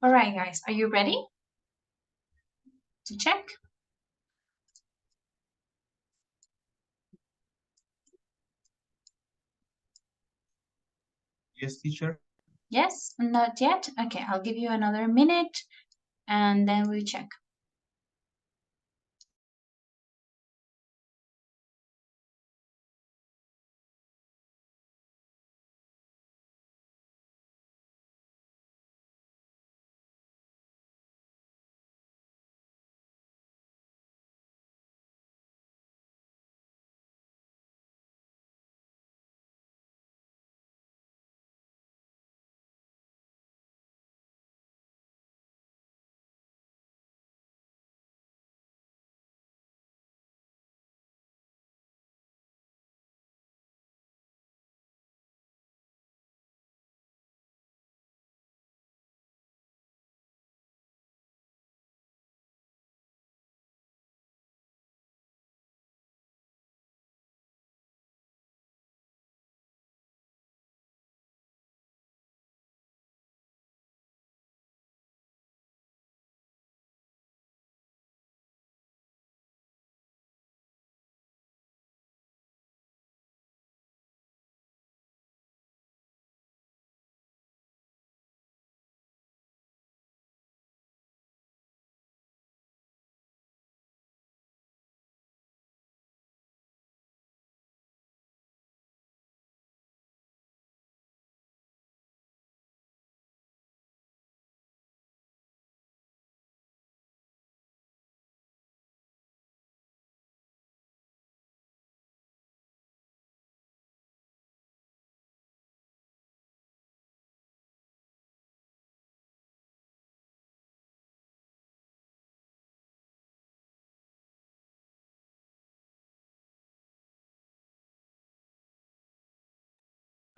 All right, guys, are you ready to check? Yes, teacher. Yes, not yet. Okay, I'll give you another minute and then we check.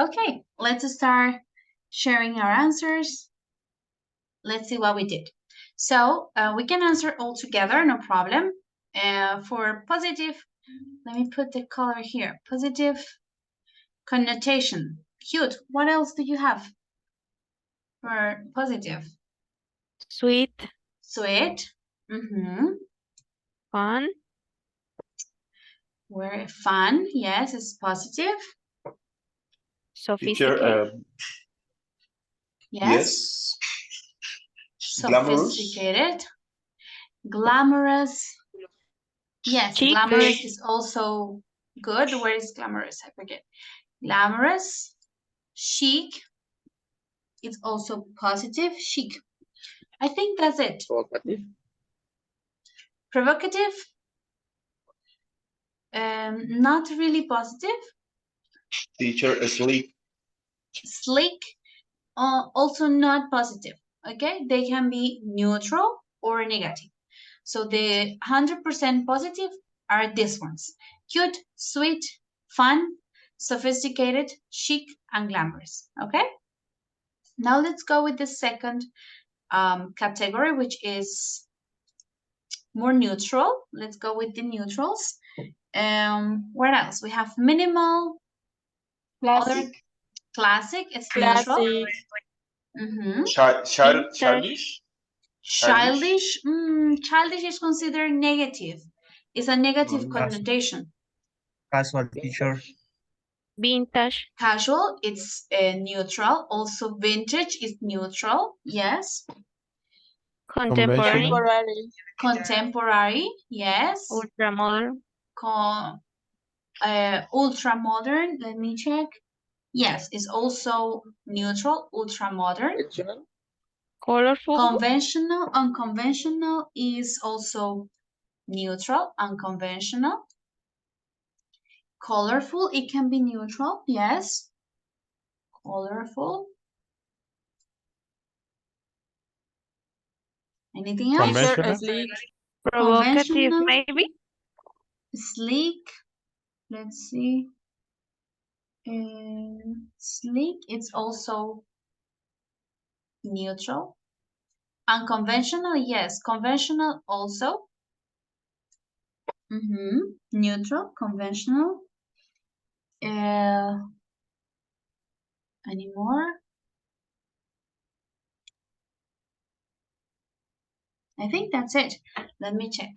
Okay, let's start sharing our answers. Let's see what we did. So we can answer all together, no problem. For positive, let me put the color here. Positive connotation. Cute. What else do you have for positive? Sweet, Sweet. Mm-hmm. fun, We're fun. Yes, it's positive. Teacher, sophisticated, Yes. yes. Glamorous. Sophisticated. Glamorous. Yes, chic, glamorous is also good. Where is glamorous? I forget. Glamorous. Chic. It's also positive. Chic. I think that's it. Provocative. Provocative. Not really positive. Teacher, sleek. Slick. Also not positive. Okay, they can be neutral or negative. So the 100% positive are these ones: cute, sweet, fun, sophisticated, chic, and glamorous. Okay. Now let's go with the second category, which is more neutral. Let's go with the neutrals. What else? We have minimal, other Classic. classic. It's neutral. Classic. Mm-hmm. vintage, Childish. Childish. Childish is considered negative. It's a negative Mm. connotation. Casual, teacher. Vintage. vintage, Casual, it's neutral. Also, vintage is neutral. Yes. contemporary, Conventional. Contemporary. Contemporary. Yes. ultramodern, Ultra modern. Let me check. Yes, it's also neutral. Ultra modern. Conventional. colorful, Conventional. Unconventional is also neutral. Unconventional. Colorful. It can be neutral. Yes. Colorful. Anything else? Teacher, Conventional. sleek. provocative, Conventional. maybe, Sleek. Let's see. Sleek. It's also neutral. Unconventional. Yes. Conventional also. Neutral. Conventional. Any more? I think that's it. Let me check.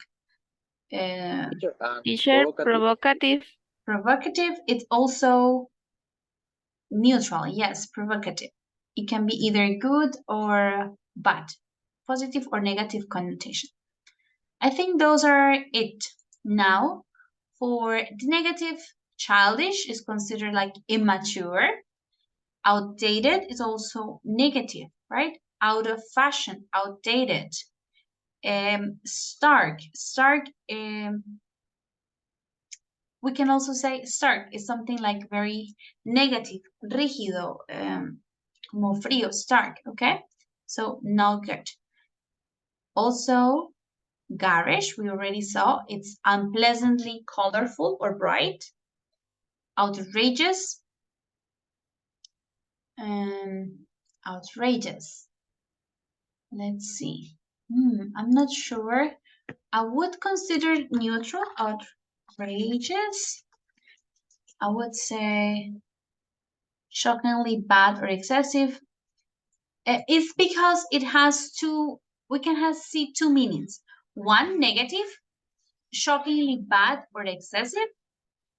Teacher, Teacher, provocative. Provocative, it's also neutral. Yes, provocative. It can be either good or bad, positive or negative connotation. I think those are it. Now, for the negative, childish is considered like immature. Outdated is also negative, right? Out of fashion, outdated. Stark. We can also say stark is something like very negative, rígido, como frío, stark, okay? So not good. Also, garish, we already saw, it's unpleasantly colorful or bright. Outrageous, outrageous. Let's see. I'm not sure. I would consider neutral. Outrageous. I would say shockingly bad or excessive. It's because it has two, we can see two meanings. One, negative, shockingly bad or excessive,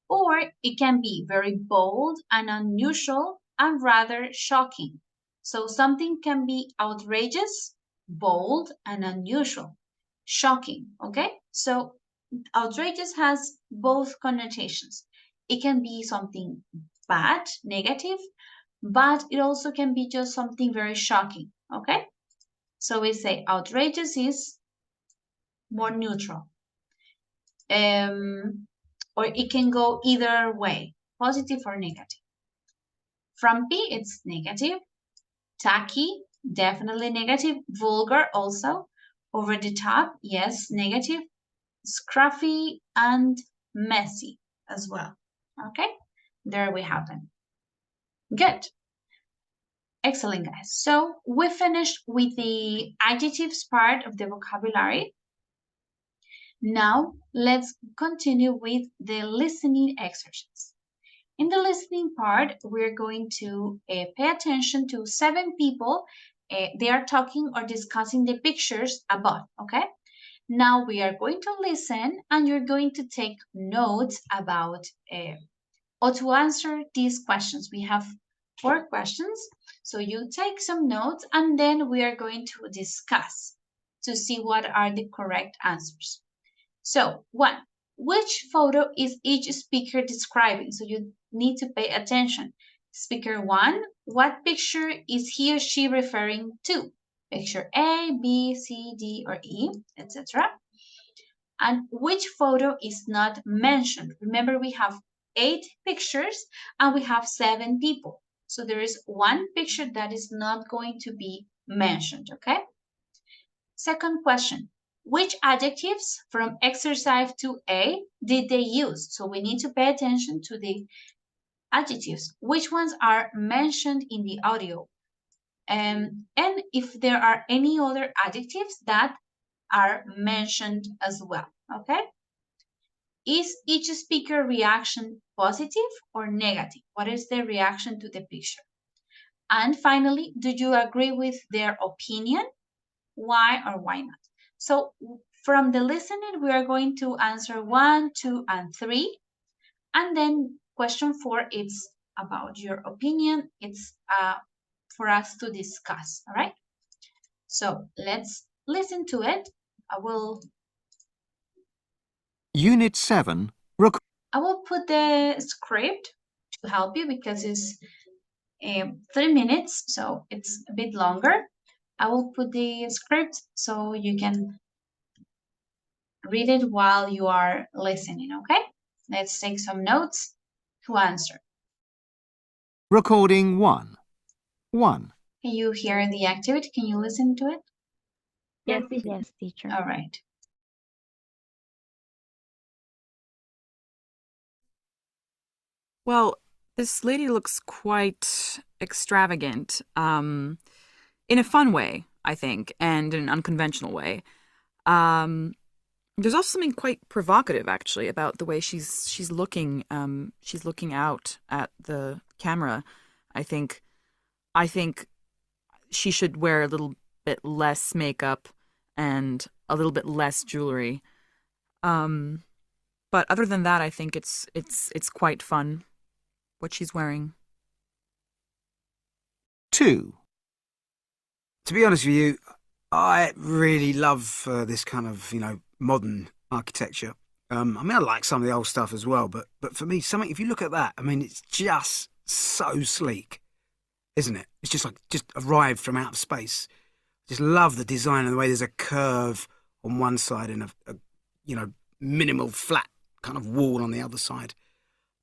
or it can be very bold and unusual and rather shocking. So something can be outrageous, bold, and unusual. Shocking, okay? So outrageous has both connotations. It can be something bad, negative, but it also can be just something very shocking, okay? So we say outrageous is more neutral. Or it can go either way, positive or negative. Frumpy, it's negative. Tacky, definitely negative. Vulgar, also. Over the top, yes, negative. Scruffy and messy as well. Okay, there we have them. Good. Excellent, guys. So we finished with the adjectives part of the vocabulary. Now let's continue with the listening exercise. In the listening part, we're going to pay attention to 7 people. They are talking or discussing the pictures above, okay? Now we are going to listen and you're going to take notes about or to answer these questions. We have 4 questions. So you take some notes and then we are going to discuss to see what are the correct answers. So 1, which photo is each speaker describing? So you need to pay attention. Speaker 1, what picture is he or she referring to? Picture A, B, C, D, or E, etc. And which photo is not mentioned? Remember, we have 8 pictures and we have 7 people. So there is 1 picture that is not going to be mentioned, okay? Second question, which adjectives from exercise 2A did they use? So we need to pay attention to the adjectives. Which ones are mentioned in the audio? And if there are any other adjectives that are mentioned as well, okay? Is each speaker reaction positive or negative? What is their reaction to the picture? And finally, do you agree with their opinion? Why or why not? So from the listening, we are going to answer 1, 2, and 3. And then question 4, it's about your opinion. It's for us to discuss, all right? So let's listen to it. Unit 7. I will put the script to help you because it's 3 minutes, so it's a bit longer. I will put the script so you can read it while you are listening, okay? Let's take some notes to answer. Recording 1. 1. Can you hear the activity? Can you listen to it? Yes, teacher. All right. Well, this lady looks quite extravagant, in a fun way, I think, and in an unconventional way. There's also something quite provocative, actually, about the way she's looking. She's looking out at the camera. I think she should wear a little bit less makeup and a little bit less jewelry. But other than that, I think it's quite fun what she's wearing. 2. To be honest with you, I really love this kind of, modern architecture. I mean, I like some of the old stuff as well, but for me, something, if you look at that, I mean, it's just so sleek, isn't it? It's just arrived from outer space. Just love the design and the way there's a curve on one side and a minimal flat kind of wall on the other side.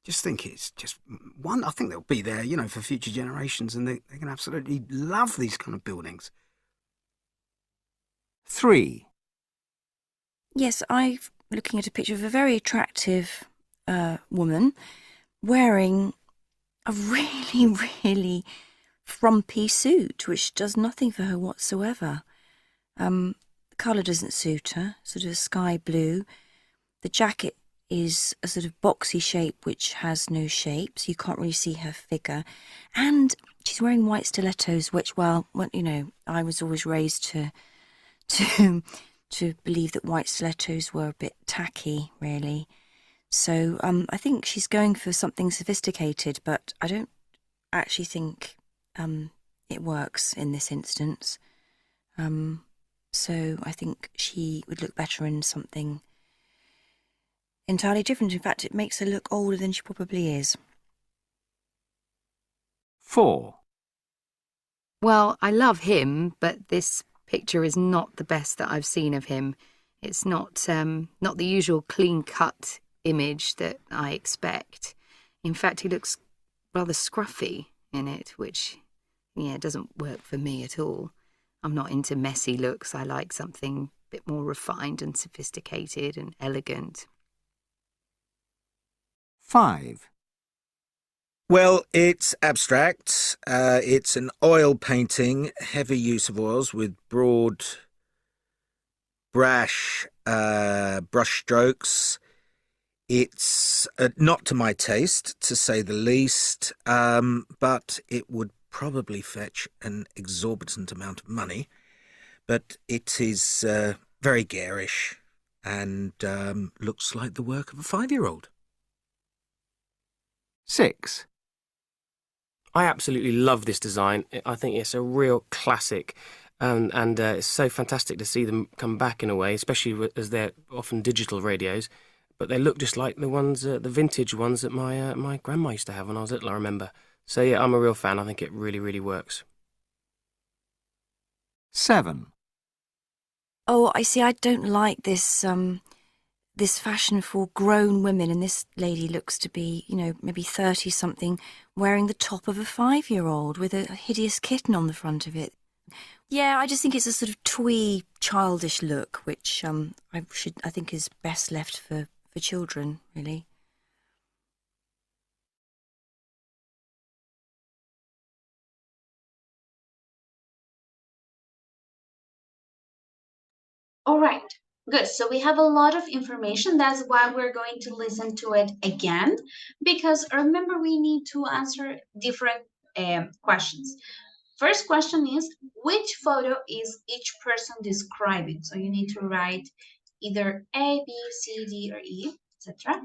Just think it's just one. I think they'll be there, for future generations, and they can absolutely love these kind of buildings. 3. Yes, I'm looking at a picture of a very attractive woman wearing a really, really frumpy suit, which does nothing for her whatsoever. The colour doesn't suit her, sort of sky blue. The jacket is a sort of boxy shape which has no shape, so you can't really see her figure. And she's wearing white stilettos, which, well, I was always raised to believe that white stilettos were a bit tacky, really. So I think she's going for something sophisticated, but I don't actually think it works in this instance. So I think she would look better in something entirely different. In fact, it makes her look older than she probably is. 4. Well, I love him, but this picture is not the best that I've seen of him. It's not the usual clean-cut image that I expect. In fact, he looks rather scruffy in it, which, doesn't work for me at all. I'm not into messy looks. I like something a bit more refined and sophisticated and elegant. 5. Well, it's abstract. It's an oil painting, heavy use of oils with broad, brash brush strokes. It's not to my taste, to say the least, but it would probably fetch an exorbitant amount of money. But it is very garish and looks like the work of a 5-year-old. 6. I absolutely love this design. I think it's a real classic, and it's so fantastic to see them come back in a way, especially as they're often digital radios. But they look just like the ones, the vintage ones that my grandma used to have when I was little, I remember. So yeah, I'm a real fan. I think it really, really works. 7. Oh, I see. I don't like this this fashion for grown women, and this lady looks to be, maybe 30-something, wearing the top of a 5-year-old with a hideous kitten on the front of it. Yeah, I just think it's a sort of twee, childish look, which I think is best left for children, really. All right, good. So we have a lot of information. That's why we're going to listen to it again, because remember, we need to answer different questions. First question is, which photo is each person describing? So you need to write either A, B, C, D, or E, etc.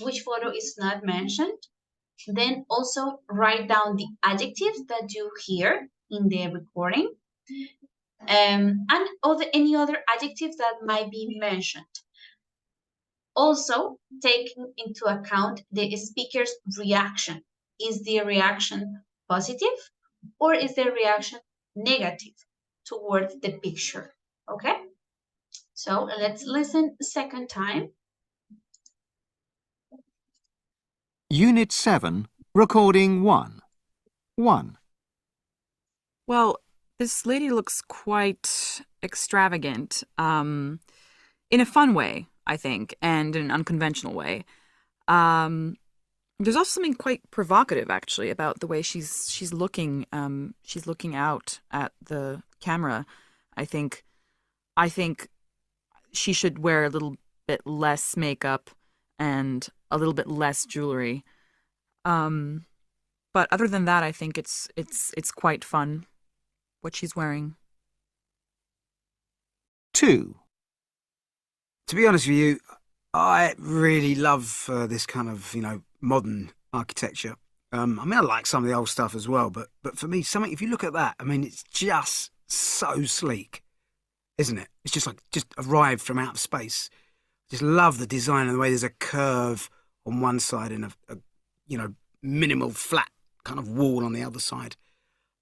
Which photo is not mentioned? Then also write down the adjectives that you hear in the recording, and any other adjectives that might be mentioned. Also, taking into account the speaker's reaction. Is the reaction positive or is the reaction negative towards the picture? Okay, so let's listen a second time. Unit 7, recording 1. 1. Well, this lady looks quite extravagant, in a fun way, I think, and in an unconventional way. There's also something quite provocative, actually, about the way she's looking. She's looking out at the camera. I think she should wear a little bit less makeup and a little bit less jewelry. But other than that, I think it's quite fun what she's wearing. 2, To be honest with you, I really love this kind of, modern architecture. I mean, I like some of the old stuff as well, but for me, something, if you look at that, I mean, it's just so sleek, isn't it? It's just arrived from outer space. Just love the design and the way there's a curve on one side and a minimal flat kind of wall on the other side.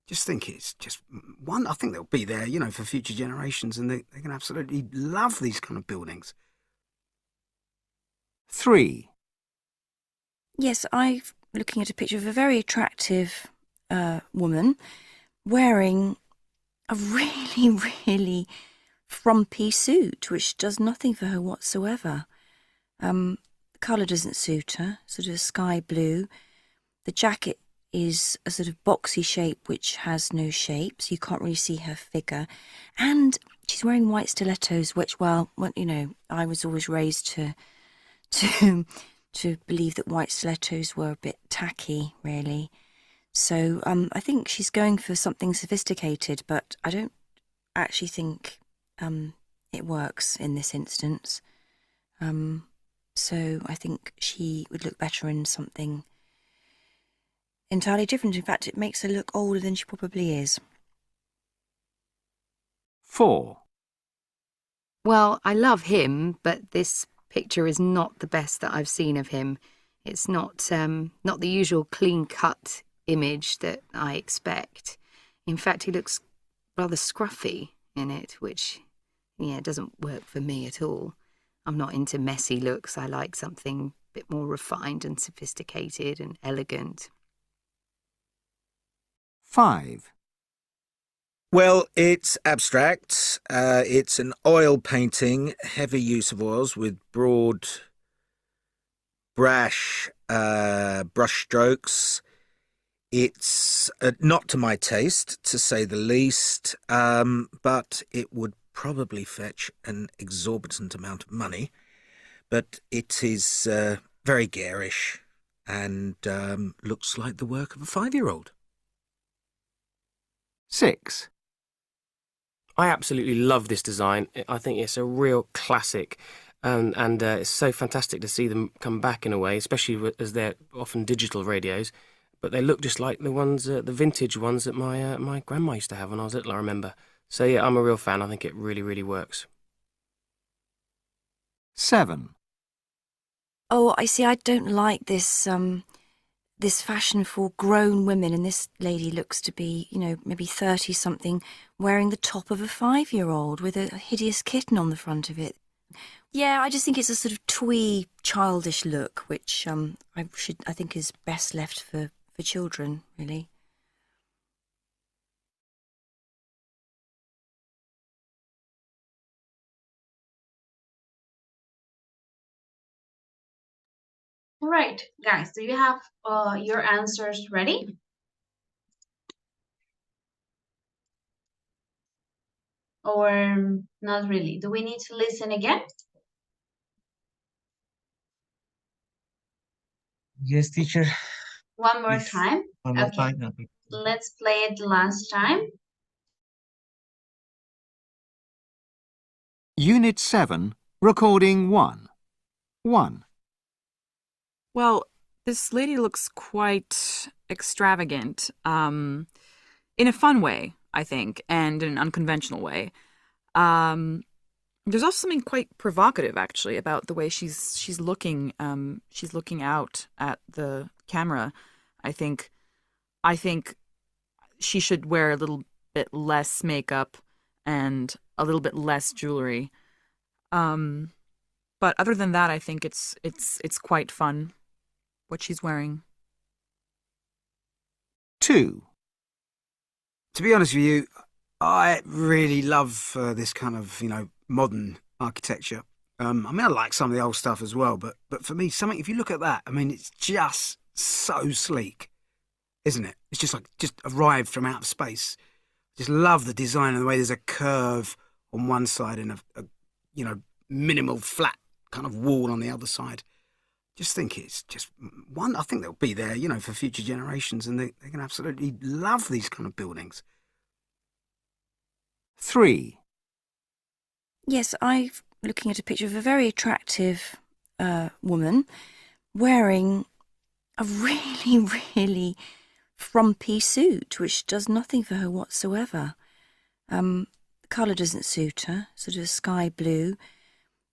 Just think it's just one. I think they'll be there, for future generations, and they can absolutely love these kind of buildings. 3, Yes, I'm looking at a picture of a very attractive woman wearing a really, really frumpy suit, which does nothing for her whatsoever. The colour doesn't suit her, sort of sky blue. The jacket is a sort of boxy shape which has no shape, so you can't really see her figure. And she's wearing white stilettos, which, well, I was always raised to believe that white stilettos were a bit tacky, really. So I think she's going for something sophisticated, but I don't actually think it works in this instance. So I think she would look better in something entirely different. In fact, it makes her look older than she probably is. 4, Well, I love him, but this picture is not the best that I've seen of him. It's not the usual clean-cut image that I expect. In fact, he looks rather scruffy in it, which, doesn't work for me at all. I'm not into messy looks. I like something a bit more refined and sophisticated and elegant. 5, Well, it's abstract. It's an oil painting, heavy use of oils with broad, brash brush strokes. It's not to my taste, to say the least, but it would probably fetch an exorbitant amount of money. But it is very garish and looks like the work of a 5-year-old. 6, I absolutely love this design. I think it's a real classic, and it's so fantastic to see them come back in a way, especially as they're often digital radios. But they look just like the ones, the vintage ones that my grandma used to have when I was little, I remember. So yeah, I'm a real fan. I think it really, really works. 7, Oh, I see. I don't like this this fashion for grown women, and this lady looks to be, maybe 30-something, wearing the top of a 5-year-old with a hideous kitten on the front of it. Yeah, I just think it's a sort of twee, childish look, which I think is best left for children, really. All right, guys, do you have your answers ready? Or not really? Do we need to listen again? Yes, teacher. One more Please, time? one more Okay, time. Okay. let's play it last time. Unit 7, Recording 1, 1. Well, this lady looks quite extravagant, in a fun way, I think, and in an unconventional way. There's also something quite provocative, actually, about the way she's looking. She's looking out at the camera. I think she should wear a little bit less makeup and a little bit less jewelry. But other than that, I think it's quite fun what she's wearing. 2, To be honest with you, I really love this kind of, modern architecture. I mean, I like some of the old stuff as well, but for me, something, if you look at that, I mean, it's just so sleek, isn't it? It's just arrived from outer space. Just love the design and the way there's a curve on one side and a minimal flat kind of wall on the other side. Just think it's just one. I think they'll be there, for future generations, and they can absolutely love these kind of buildings. 3, Yes, I'm looking at a picture of a very attractive woman wearing a really, really frumpy suit, which does nothing for her whatsoever. The colour doesn't suit her, sort of sky blue.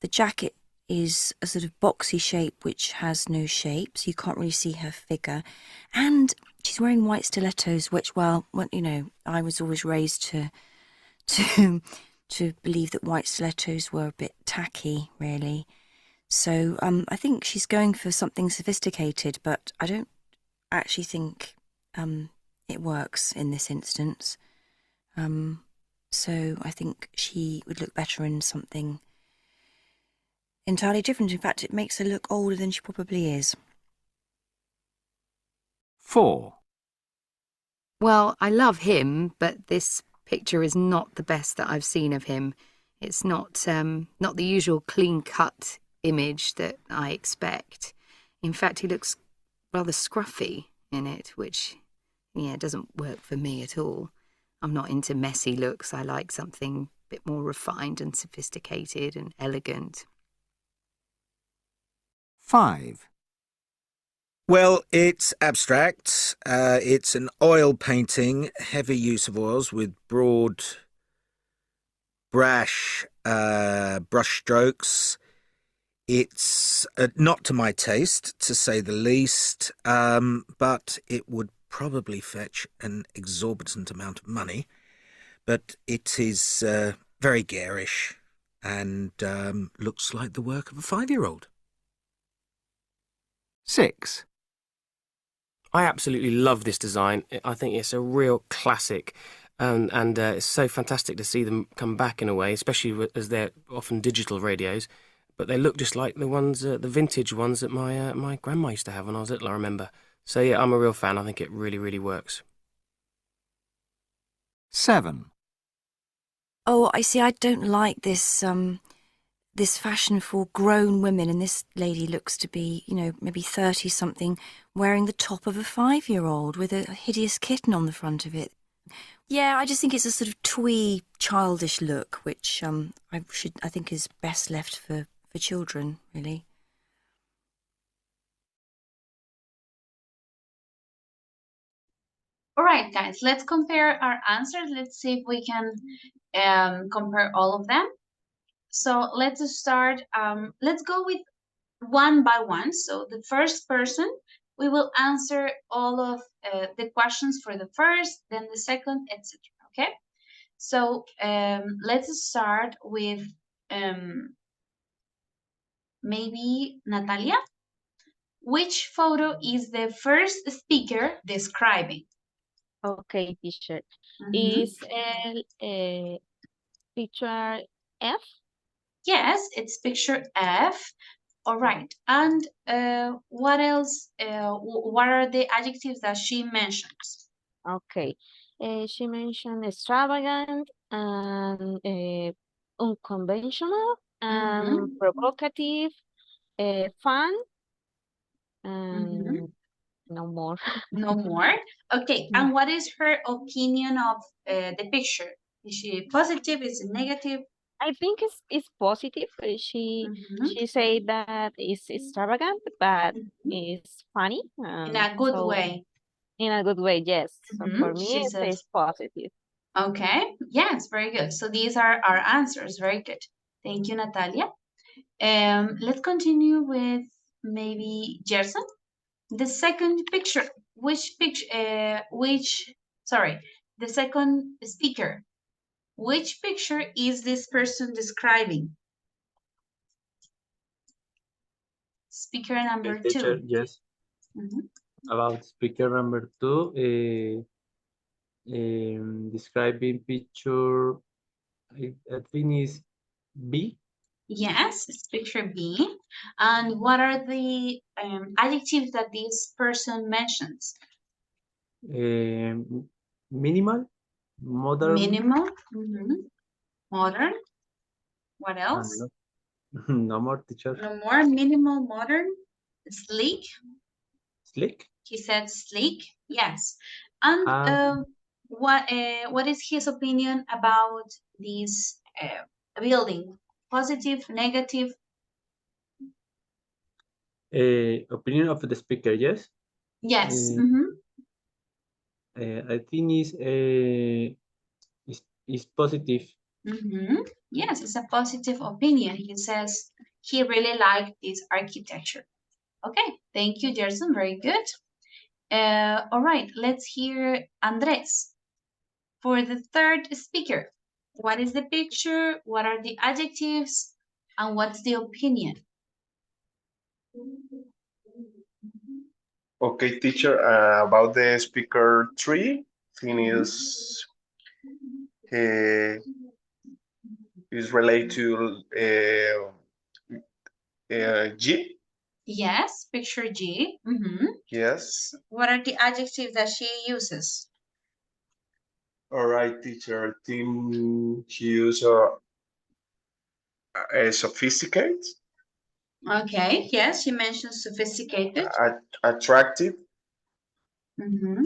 The jacket is a sort of boxy shape which has no shape, so you can't really see her figure. And she's wearing white stilettos, which, well, you know, I was always raised to to believe that white stilettos were a bit tacky, really. So I think she's going for something sophisticated, but I don't actually think it works in this instance. So I think she would look better in something entirely different. In fact, it makes her look older than she probably is. 4. Well, I love him, but this picture is not the best that I've seen of him. It's not the usual clean-cut image that I expect. In fact, he looks rather scruffy in it, which, yeah, doesn't work for me at all. I'm not into messy looks. I like something a bit more refined and sophisticated and elegant. 5. Well, it's abstract. It's an oil painting, heavy use of oils with broad, brash brush strokes. It's not to my taste, to say the least, but it would probably fetch an exorbitant amount of money. But it is very garish and looks like the work of a 5-year-old. 6. I absolutely love this design. I think it's a real classic, and it's so fantastic to see them come back in a way, especially as they're often digital radios. But they look just like the ones, the vintage ones that my grandma used to have when I was little, I remember. So yeah, I'm a real fan. I think it really, really works. 7. Oh, I see. I don't like this this fashion for grown women, and this lady looks to be, you know, maybe 30 something, wearing the top of a 5-year-old with a hideous kitten on the front of it. Yeah, I just think it's a sort of twee, childish look, which I think is best left for children, really. All right, guys, let's compare our answers. Let's see if we can compare all of them. So let's start. Let's go with one by one. So the first person, we will answer all of the questions for the first, then the second, etc. Okay. So let's start with maybe Natalia. Which photo is the first speaker describing? Okay, teacher. Mhm. Is picture F? Yes, it's picture F. All right. And what else? What are the adjectives that she mentions? Okay. She mentioned extravagant and unconventional and Mhm. provocative, fun, Mhm. and no more. No more. Okay. And what is her opinion of the picture? Is she positive? Is it negative? I think it's positive. She said that it's extravagant, but it's funny. In a good So way. in a good way, yes. So for me, She it's says. positive. Okay. Yes, very good. So these are our answers. Very good. Thank you, Natalia. Let's continue with maybe Gerson. The second picture, sorry, the second speaker, which picture is this person describing? Speaker number Teacher, 2. yes. Mhm. About speaker number 2, describing picture, I think is B. Yes, it's picture B. And what are the adjectives that this person mentions? Minimal, modern, Minimal, modern. What and else? no, no more teacher. No more. Minimal, modern, sleek. Slick. He said sleek. Yes. And And what is his opinion about this building? positive, negative? Opinion of the speaker, yes? Yes. I think is positive. Yes, it's a positive opinion. He says he really liked this architecture. Okay, thank you, Gerson. Very good. All right, let's hear Andres. For the third speaker, what is the picture? What are the adjectives? And what's the opinion? Okay, teacher, about the speaker 3, thing is related to G. Yes, picture G. Yes. What are the adjectives that she uses? All right, teacher. Team use sophisticated, Okay, yes, she mentions sophisticated. attractive. Mm-hmm.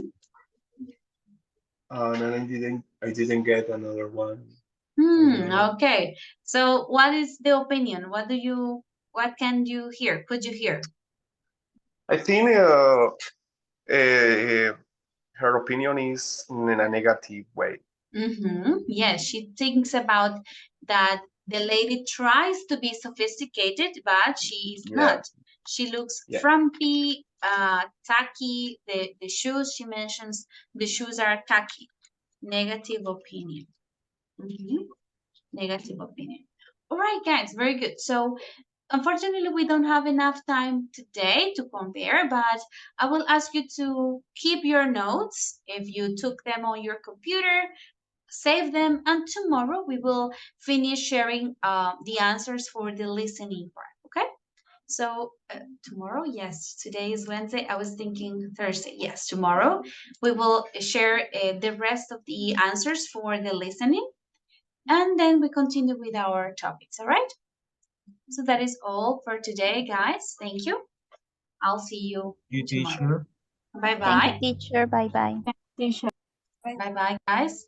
And I didn't get another one. Okay. So what is the opinion? What can you hear? Could you hear? I think her opinion is in a negative way. Yes, she thinks about that the lady tries to be sophisticated, but she is not. She looks frumpy, tacky. The shoes, she mentions, the shoes are tacky. Negative opinion. Negative opinion. All right, guys, very good. So unfortunately, we don't have enough time today to compare, but I will ask you to keep your notes if you took them on your computer, save them, and tomorrow we will finish sharing the answers for the listening part. Okay? So tomorrow, yes, today is Wednesday. I was thinking Thursday. Yes, tomorrow we will share the rest of the answers for the listening, and then we continue with our topics. All right? So that is all for today, guys. Thank you. I'll see you You tomorrow. teacher. Bye Thank you, bye. teacher. Bye bye. Bye bye, guys.